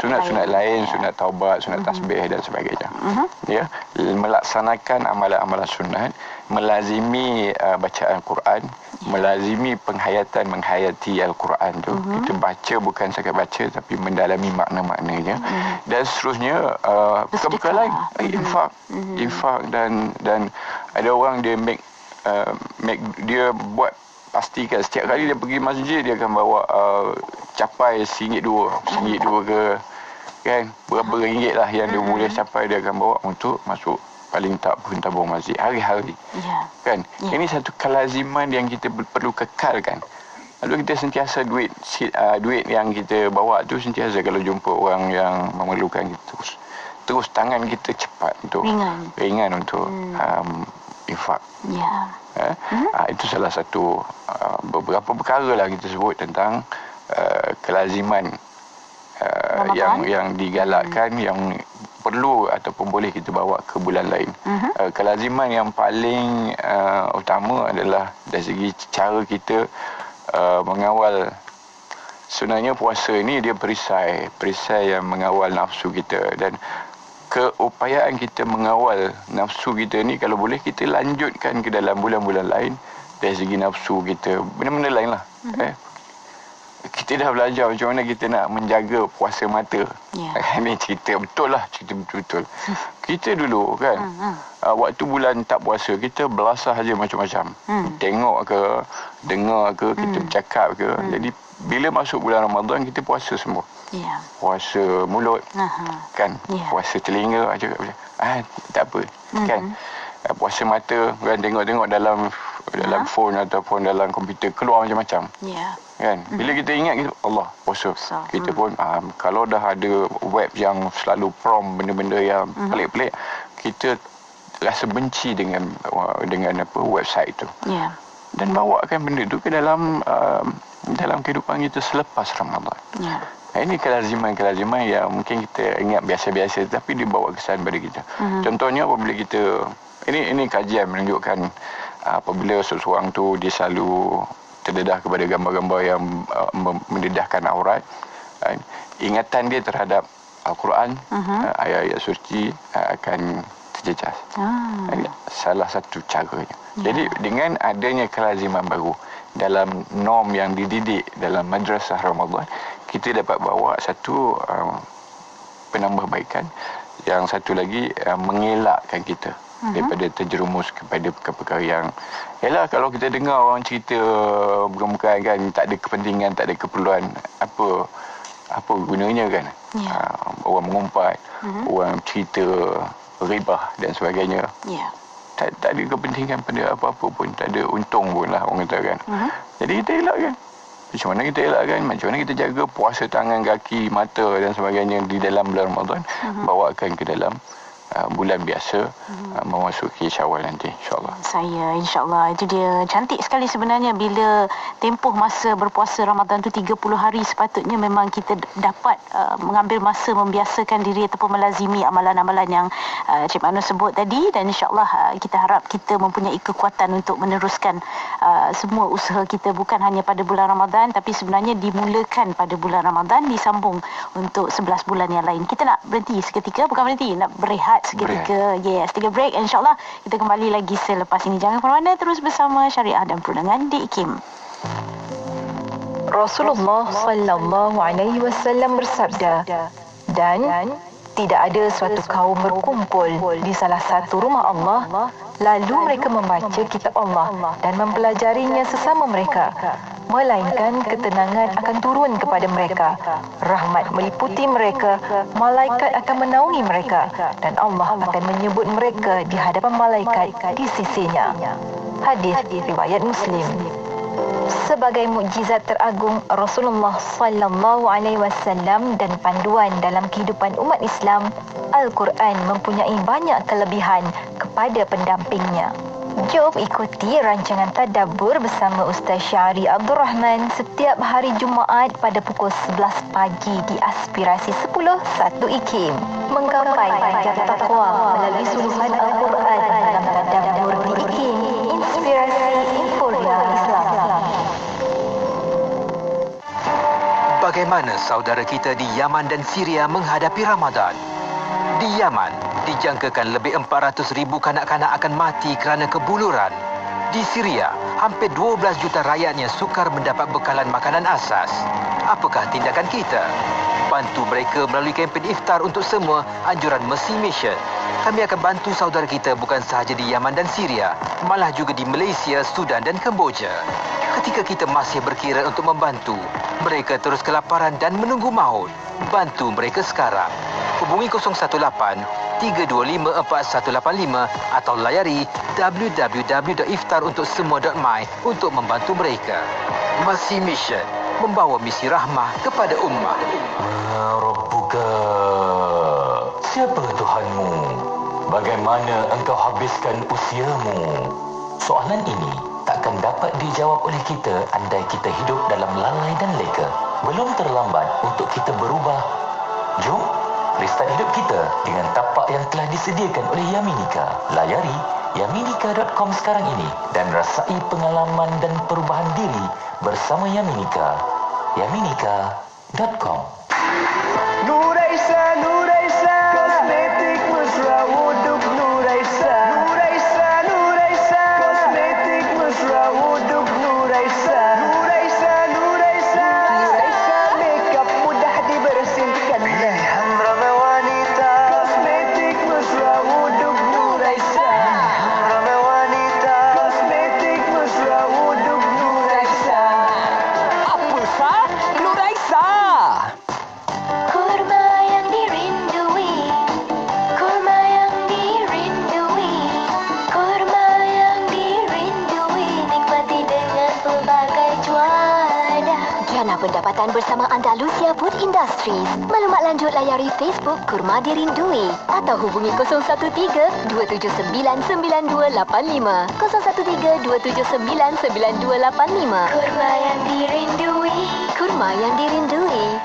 sunat-sunat lain, sunat taubat, sunat tasbih dan sebagainya. Melaksanakan amalan-amalan sunat, melazimi bacaan Quran, melazimi menghayati Al-Quran tu. Kita baca bukan sahaja baca, tapi mendalami makna-maknanya. Dan seterusnya bekal-bekal lain, infak dan ada orang dia dia buat, pastikan setiap kali dia pergi masjid dia akan bawa capai RM1, RM2 ke, kan, berapa ringgit lah yang dia boleh capai, dia akan bawa untuk masuk paling tak pun tabung masjid hari-hari. Kan? Ini satu kelaziman yang kita perlu kekalkan. Lalu kita sentiasa duit yang kita bawa tu sentiasa kalau jumpa orang yang memerlukan kita, terus tangan kita cepat untuk ringan untuk infak. Itu salah satu beberapa perkara lah kita sebut tentang kelaziman yang digalakkan, yang perlu ataupun boleh kita bawa ke bulan lain. Kelaziman yang paling utama adalah dari segi cara kita mengawal. Sebenarnya puasa ini dia perisai yang mengawal nafsu kita, dan keupayaan kita mengawal nafsu kita ni kalau boleh kita lanjutkan ke dalam bulan-bulan lain. Dari segi nafsu kita, benda-benda lain lah. Kita dah belajar macam mana kita nak menjaga puasa mata. Ini cerita betul lah, cerita betul-betul. Kita dulu kan, waktu bulan tak puasa, kita belasah aja macam-macam. Tengok ke, dengar ke, kita bercakap ke. Jadi bila masuk bulan Ramadan, kita puasa semua. Puasa mulut, kan, puasa telinga aja. Tak apa, kan. Puasa mata, kan, tengok-tengok dalam phone ataupun dalam komputer, keluar macam-macam. Kan, bila kita ingat kita, Allah, puasa. Kita pun kalau dah ada web yang selalu prompt benda-benda yang pelik-pelik, kita rasa benci dengan apa website itu. Dan bawakan benda itu ke dalam kehidupan kita selepas Ramadan. Ini kelaziman yang mungkin kita ingat biasa-biasa, tapi dia bawa kesan pada kita. Contohnya apabila kita, ini kajian menunjukkan apabila seseorang tu dia selalu terdedah kepada gambar-gambar yang mendedahkan aurat, ingatan dia terhadap Al-Quran, ayat-ayat suci akan terjejas. Salah satu caranya. Jadi dengan adanya kelaziman baru dalam norm yang dididik dalam madrasah Ramadan, kita dapat bawa satu penambahbaikan, yang satu lagi mengelakkan kita daripada terjerumus kepada perkara yang, yalah, kalau kita dengar orang cerita bukan-bukan kan, tak ada kepentingan, tak ada keperluan, apa gunanya kan. Orang mengumpat, orang cerita ribah dan sebagainya. Tak ada kepentingan pada apa-apa pun, tak ada untung pun lah orang kata kan. Jadi kita elakkan. Macam mana kita elakkan, macam mana kita jaga puasa tangan, kaki, mata dan sebagainya di dalam bulan Ramadan, bawakan ke dalam bulan biasa, memasuki Syawal nanti, insyaAllah. InsyaAllah. Itu dia cantik sekali sebenarnya bila tempoh masa berpuasa Ramadan tu 30 hari, sepatutnya memang kita dapat mengambil masa membiasakan diri ataupun melazimi amalan-amalan yang Cik Manu sebut tadi, dan insyaAllah kita harap kita mempunyai kekuatan untuk meneruskan semua usaha kita, bukan hanya pada bulan Ramadan, tapi sebenarnya dimulakan pada bulan Ramadan, disambung untuk 11 bulan yang lain. Kita nak berhenti seketika, bukan berhenti, nak berehat seketika. Tiga break. InsyaAllah kita kembali lagi selepas ini. Jangan ke mana-mana, terus bersama Syariah dan Perundangan di IKIM. Rasulullah sallallahu alaihi wasallam bersabda, dan tidak ada suatu kaum berkumpul di salah satu rumah Allah, lalu mereka membaca kitab Allah dan mempelajarinya sesama mereka, melainkan ketenangan akan turun kepada mereka, rahmat meliputi mereka, malaikat akan menaungi mereka, dan Allah akan menyebut mereka di hadapan malaikat di sisinya. Hadis riwayat Muslim. Sebagai mukjizat teragung Rasulullah sallallahu alaihi wasallam dan panduan dalam kehidupan umat Islam, Al-Quran mempunyai banyak kelebihan kepada pendampingnya. Jom ikuti rancangan tadabbur bersama Ustaz Syahri Abdul Rahman setiap hari Jumaat pada pukul 11 pagi di Aspirasi 10 1 IKIM. Menggapai panjat taqwa melalui suluhan Al-Quran dalam tadabbur di IKIM, inspirasi Inforia Islam. Bagaimana saudara kita di Yaman dan Syria menghadapi Ramadan? Di Yaman, dijangkakan lebih 400,000 kanak-kanak akan mati kerana kebuluran. Di Syria, hampir 12 juta rakyatnya sukar mendapat bekalan makanan asas. Apakah tindakan kita? Bantu mereka melalui kempen iftar untuk semua, anjuran Mercy Mission. Kami akan bantu saudara kita bukan sahaja di Yaman dan Syria, malah juga di Malaysia, Sudan dan Kemboja. Ketika kita masih berkira untuk membantu, mereka terus kelaparan dan menunggu maut. Bantu mereka sekarang. Hubungi 018-325-4185 atau layari www.iftaruntuksemua.my untuk membantu mereka. Mercy Mission, membawa misi rahmah kepada ummah. Rabbuka, siapa Tuhanmu? Bagaimana engkau habiskan usiamu? Soalan ini takkan dapat dijawab oleh kita andai kita hidup dalam lalai dan leka. Belum terlambat untuk kita berubah Jom restart hidup kita dengan tapak yang telah disediakan oleh Yaminika. Layari yaminika.com sekarang ini dan rasai pengalaman dan perubahan diri bersama Yaminika. Yaminika.com. Nuraisa, Nuraisa, kosmetik mesra wuduk Nuraisa. Nuraisa, Nuraisa, kosmetik mesra wuduk Nuraisa. Nuraisa, Nuraisa, Nuraisa, makeup mudah dibersihkan. Pilihan ramai wanita, kosmetik mesra wuduk Nuraisa. Ramai wanita, kosmetik mesra wuduk Nuraisa. Apa sah? Nuraisa. Kurma yang dirindui, kurma yang dirindui, kurma yang dirindui, nikmati dengan pelbagai cuaca. Jana pendapatan bersama Andalusia Food Industries. Maklumat lanjut layari Facebook Kurma Dirindui atau hubungi 013-279-9285. 013-279-9285. Kurma yang dirindui, kurma yang dirindui.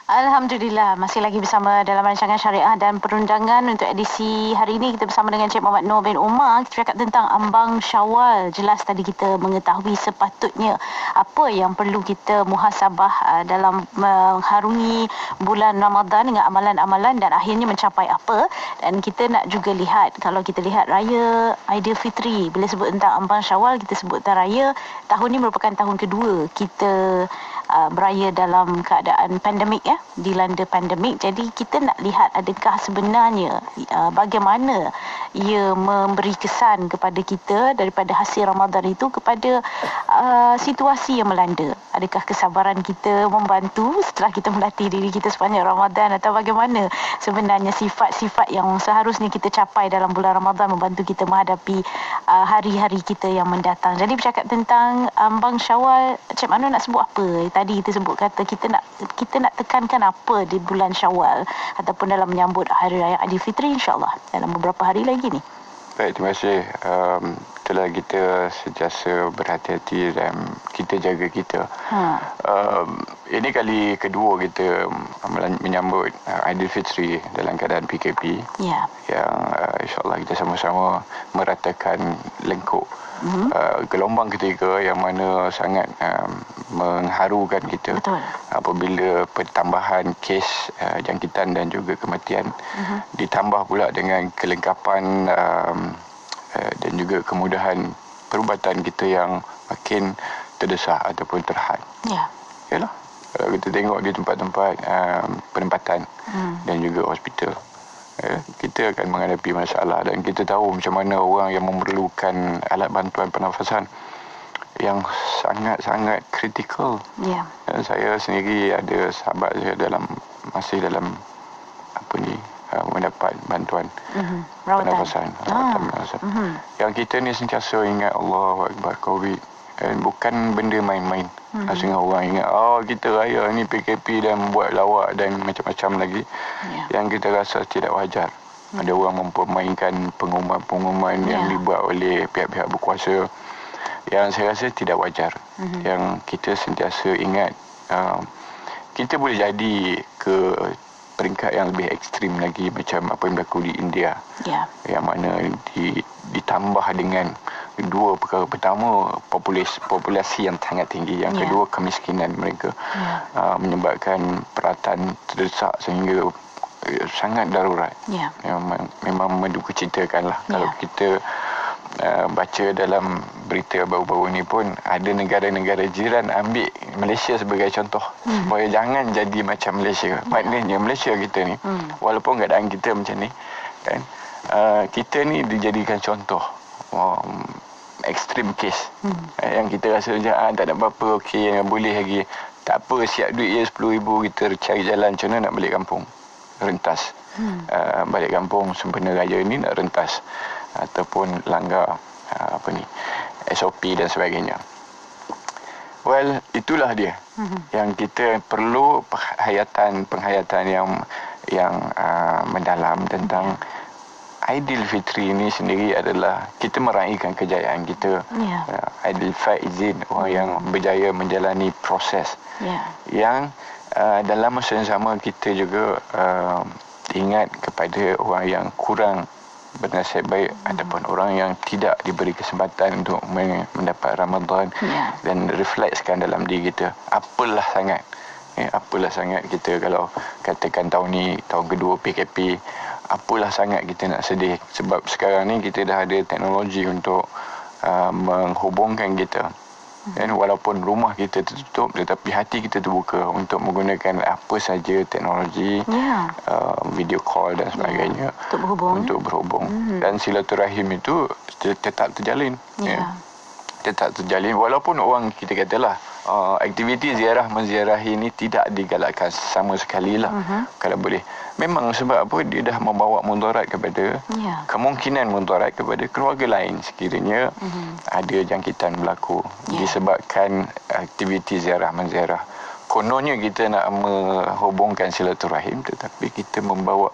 Alhamdulillah, masih lagi bersama dalam rancangan syariah dan perundangan. Untuk edisi hari ini kita bersama dengan Cik Muhammad Noor bin Umar. Kita cakap tentang ambang Syawal. Jelas tadi kita mengetahui sepatutnya apa yang perlu kita muhasabah dalam mengharungi bulan Ramadan dengan amalan-amalan dan akhirnya mencapai apa. Dan kita nak juga lihat, kalau kita lihat raya Aidilfitri, bila sebut tentang ambang Syawal, kita sebut tentang raya. Tahun ini merupakan tahun kedua kita beraya dalam keadaan pandemik, dilanda pandemik. Jadi kita nak lihat adakah sebenarnya bagaimana ia memberi kesan kepada kita daripada hasil Ramadan itu kepada situasi yang melanda. Adakah kesabaran kita membantu setelah kita melatih diri kita sepanjang Ramadan, atau bagaimana sebenarnya sifat-sifat yang seharusnya kita capai dalam bulan Ramadan membantu kita menghadapi hari-hari kita yang mendatang. Jadi bercakap tentang ambang Syawal, Cik Manu nak sebut apa? Tadi kita sebut kata kita nak tekankan apa di bulan Syawal ataupun dalam menyambut hari raya Aidilfitri, insya-Allah dalam beberapa hari lagi ni. Baik, terima kasih. Itulah kita sentiasa berhati-hati dan kita jaga kita. Ini kali kedua kita menyambut Aidilfitri dalam keadaan PKP. Ya. Yang insya-Allah kita sama-sama meratakan lengkuk gelombang ketiga yang mana sangat mengharukan kita. Betul. Apabila pertambahan kes jangkitan dan juga kematian ditambah pula dengan kelengkapan dan juga kemudahan perubatan kita yang makin terdesak ataupun terhad. Ya. Yalah, kalau kita tengok di tempat-tempat penempatan dan juga hospital, kita akan menghadapi masalah dan kita tahu macam mana orang yang memerlukan alat bantuan pernafasan yang sangat-sangat kritikal. Ya. Dan saya sendiri ada sahabat saya masih dalam mendapat bantuan pernafasan. Yang kita ni sentiasa ingat Allahu Akbar, COVID. Bukan benda main-main. Sehingga orang ingat, kita raya ni PKP dan buat lawak dan macam-macam lagi. Yang kita rasa tidak wajar. Ada orang mempermainkan pengumuman-pengumuman yang dibuat oleh pihak-pihak berkuasa, yang saya rasa tidak wajar. Yang kita sentiasa ingat, kita boleh jadi ke peringkat yang lebih ekstrim lagi macam apa yang berlaku di India. Yang mana ditambah dengan dua perkara. Pertama, populasi yang sangat tinggi. Yang kedua, kemiskinan mereka menyebabkan peralatan terdesak sehingga sangat darurat. Memang mendukacitakanlah. Kalau kita baca dalam berita baru-baru ni pun ada negara-negara jiran ambil Malaysia sebagai contoh supaya jangan jadi macam Malaysia. Maknanya Malaysia kita ni walaupun keadaan kita macam ni kan, kita ni dijadikan contoh extreme case. Yang kita rasa tak ada apa-apa, okey, boleh lagi. Tak apa, siap duit je 10,000, kita cari jalan macam mana nak balik kampung. Rentas. Balik kampung sempena raya ni nak rentas ataupun langgar SOP dan sebagainya. Well, itulah dia. Yang kita perlu penghayatan yang mendalam tentang Aidilfitri ini sendiri adalah kita meraihkan kejayaan kita. Aidil Faizin, orang yang berjaya menjalani proses yang dalam masa yang sama kita juga ingat kepada orang yang kurang bernasib baik ataupun orang yang tidak diberi kesempatan untuk mendapat Ramadan dan reflekskan dalam diri kita apalah sangat kita kalau katakan tahun ni tahun kedua PKP, apalah sangat kita nak sedih sebab sekarang ni kita dah ada teknologi untuk menghubungkan kita. Dan walaupun rumah kita tertutup tetapi hati kita terbuka untuk menggunakan apa saja teknologi, video call dan sebagainya untuk berhubung. Dan silaturahim itu tetap terjalin. Tetap terjalin walaupun orang kita katalah aktiviti ziarah menziarahi ini tidak digalakkan sama sekali lah kalau boleh. Memang sebab apa, dia dah membawa mudarat kepada kemungkinan mudarat kepada keluarga lain sekiranya ada jangkitan berlaku disebabkan aktiviti ziarah menziarah. Kononnya kita nak menghubungkan silaturahim tetapi kita membawa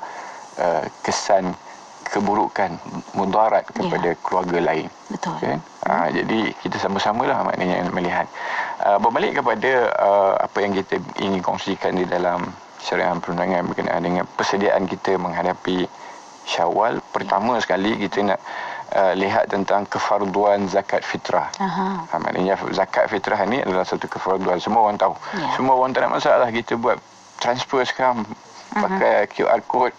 kesan keburukan mudarat kepada keluarga lain. Betul. Kan? Jadi kita sama-samalah maknanya melihat. Berbalik kepada apa yang kita ingin kongsikan di dalam syariah perundangan berkenaan dengan persediaan kita menghadapi Syawal. Pertama sekali kita nak lihat tentang kefarduan zakat fitrah. Maknanya zakat fitrah ni adalah satu kefarduan, semua orang tahu. Semua orang tak ada masalah kita buat transfer sekarang pakai QR code.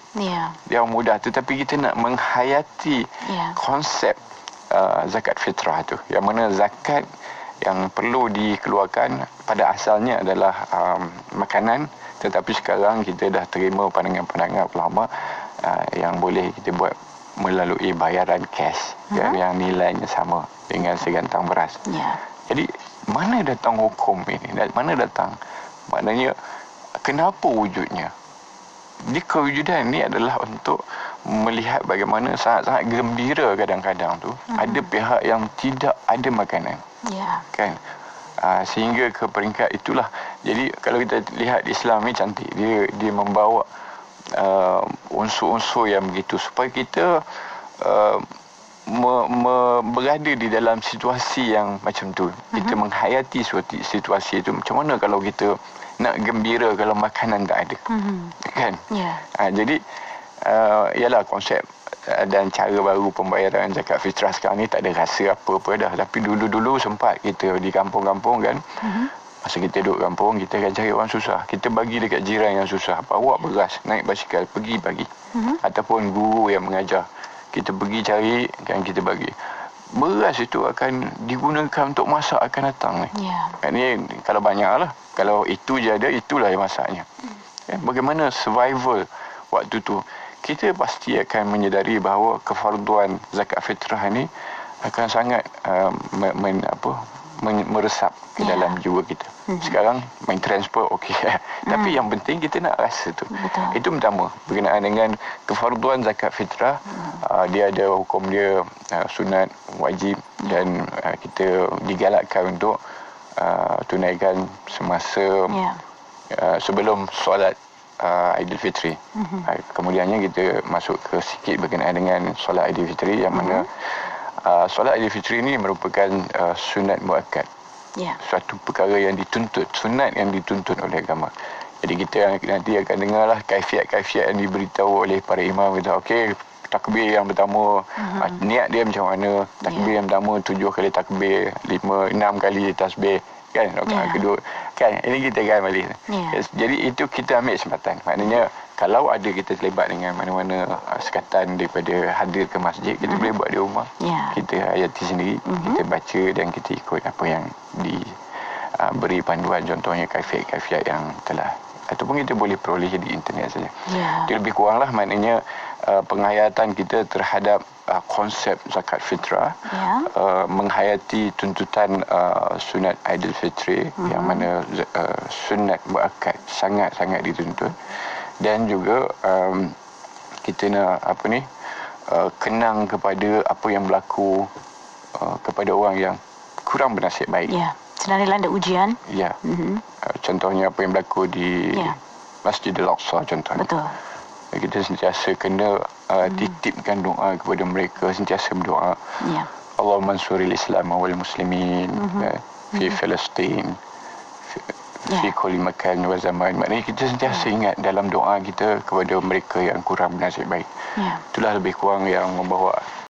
Dia mudah, tetapi kita nak menghayati konsep zakat fitrah tu, yang mana zakat yang perlu dikeluarkan pada asalnya adalah makanan, tetapi sekarang kita dah terima pandangan-pandangan ulama yang boleh kita buat melalui bayaran cash yang nilainya sama dengan segantang beras. Jadi mana datang hukum ini? Mana datang? Maknanya kenapa wujudnya? Di kewujudan ini adalah untuk melihat bagaimana sangat-sangat gembira kadang-kadang tu ada pihak yang tidak ada makanan. Kan? Sehingga ke peringkat itulah. Jadi kalau kita lihat Islam ni cantik, dia membawa unsur-unsur yang begitu supaya kita berada di dalam situasi yang macam tu. Kita menghayati suatu situasi itu. Macam mana kalau kita nak gembira kalau makanan tak ada? Kan? Jadi ialah konsep dan cara baru pembayaran zakat fitrah sekarang ni tak ada rasa apa-apa dah. Tapi dulu-dulu sempat kita di kampung-kampung kan, masa kita duduk kampung, kita akan cari orang susah, kita bagi dekat jiran yang susah, bawa beras, naik basikal, pergi bagi. Ataupun guru yang mengajar, kita pergi cari kan, kita bagi. Beras itu akan digunakan untuk masak akan datang ni. Ini kalau banyak lah, kalau itu je ada, itulah yang masaknya. Bagaimana survival waktu tu? Kita pasti akan menyedari bahawa kefarduan zakat fitrah ini akan sangat meresap ke dalam jiwa kita. Sekarang main transport okey. Tapi yang penting kita nak rasa tu. Itu pertama berkenaan dengan kefarduan zakat fitrah. Dia ada hukum dia sunat, wajib dan kita digalakkan untuk tunaikan semasa sebelum solat Aidilfitri. Kemudiannya kita masuk ke sikit berkenaan dengan solat Aidilfitri, yang mana solat Aidilfitri ini merupakan sunat muakkad. Suatu perkara yang dituntut, sunat yang dituntut oleh agama. Jadi kita nanti akan dengarlah kaifiat-kaifiat yang diberitahu oleh para imam. Kita okey, takbir yang pertama, niat dia macam mana, takbir yang pertama 7 kali takbir, 6 kali tasbih kan, rakaat kedua kan, ini kita akan balik. Jadi itu kita ambil kesempatan. Maknanya kalau ada kita terlibat dengan mana-mana sekatan daripada hadir ke masjid, kita boleh buat di rumah. Kita hayati sendiri, kita baca dan kita ikut apa yang diberi panduan, contohnya kaifiat-kaifiat yang telah, ataupun kita boleh peroleh di internet saja. Itu lebih kuranglah maknanya penghayatan kita terhadap konsep zakat fitrah, menghayati tuntutan sunat Aidilfitri, yang mana sunat muakkad sangat-sangat dituntut, dan juga kita nak kenang kepada apa yang berlaku kepada orang yang kurang bernasib baik. Sedang dilanda ujian. Contohnya apa yang berlaku di Masjidil Aqsa contohnya. Betul. Kita sentiasa kena titipkan doa kepada mereka, sentiasa berdoa. Allahumma ansuril Islam wal muslimin fi Palestin, fi kulli makan wa zaman. Maknanya kita sentiasa ingat dalam doa kita kepada mereka yang kurang bernasib baik. Itulah lebih kurang yang membawa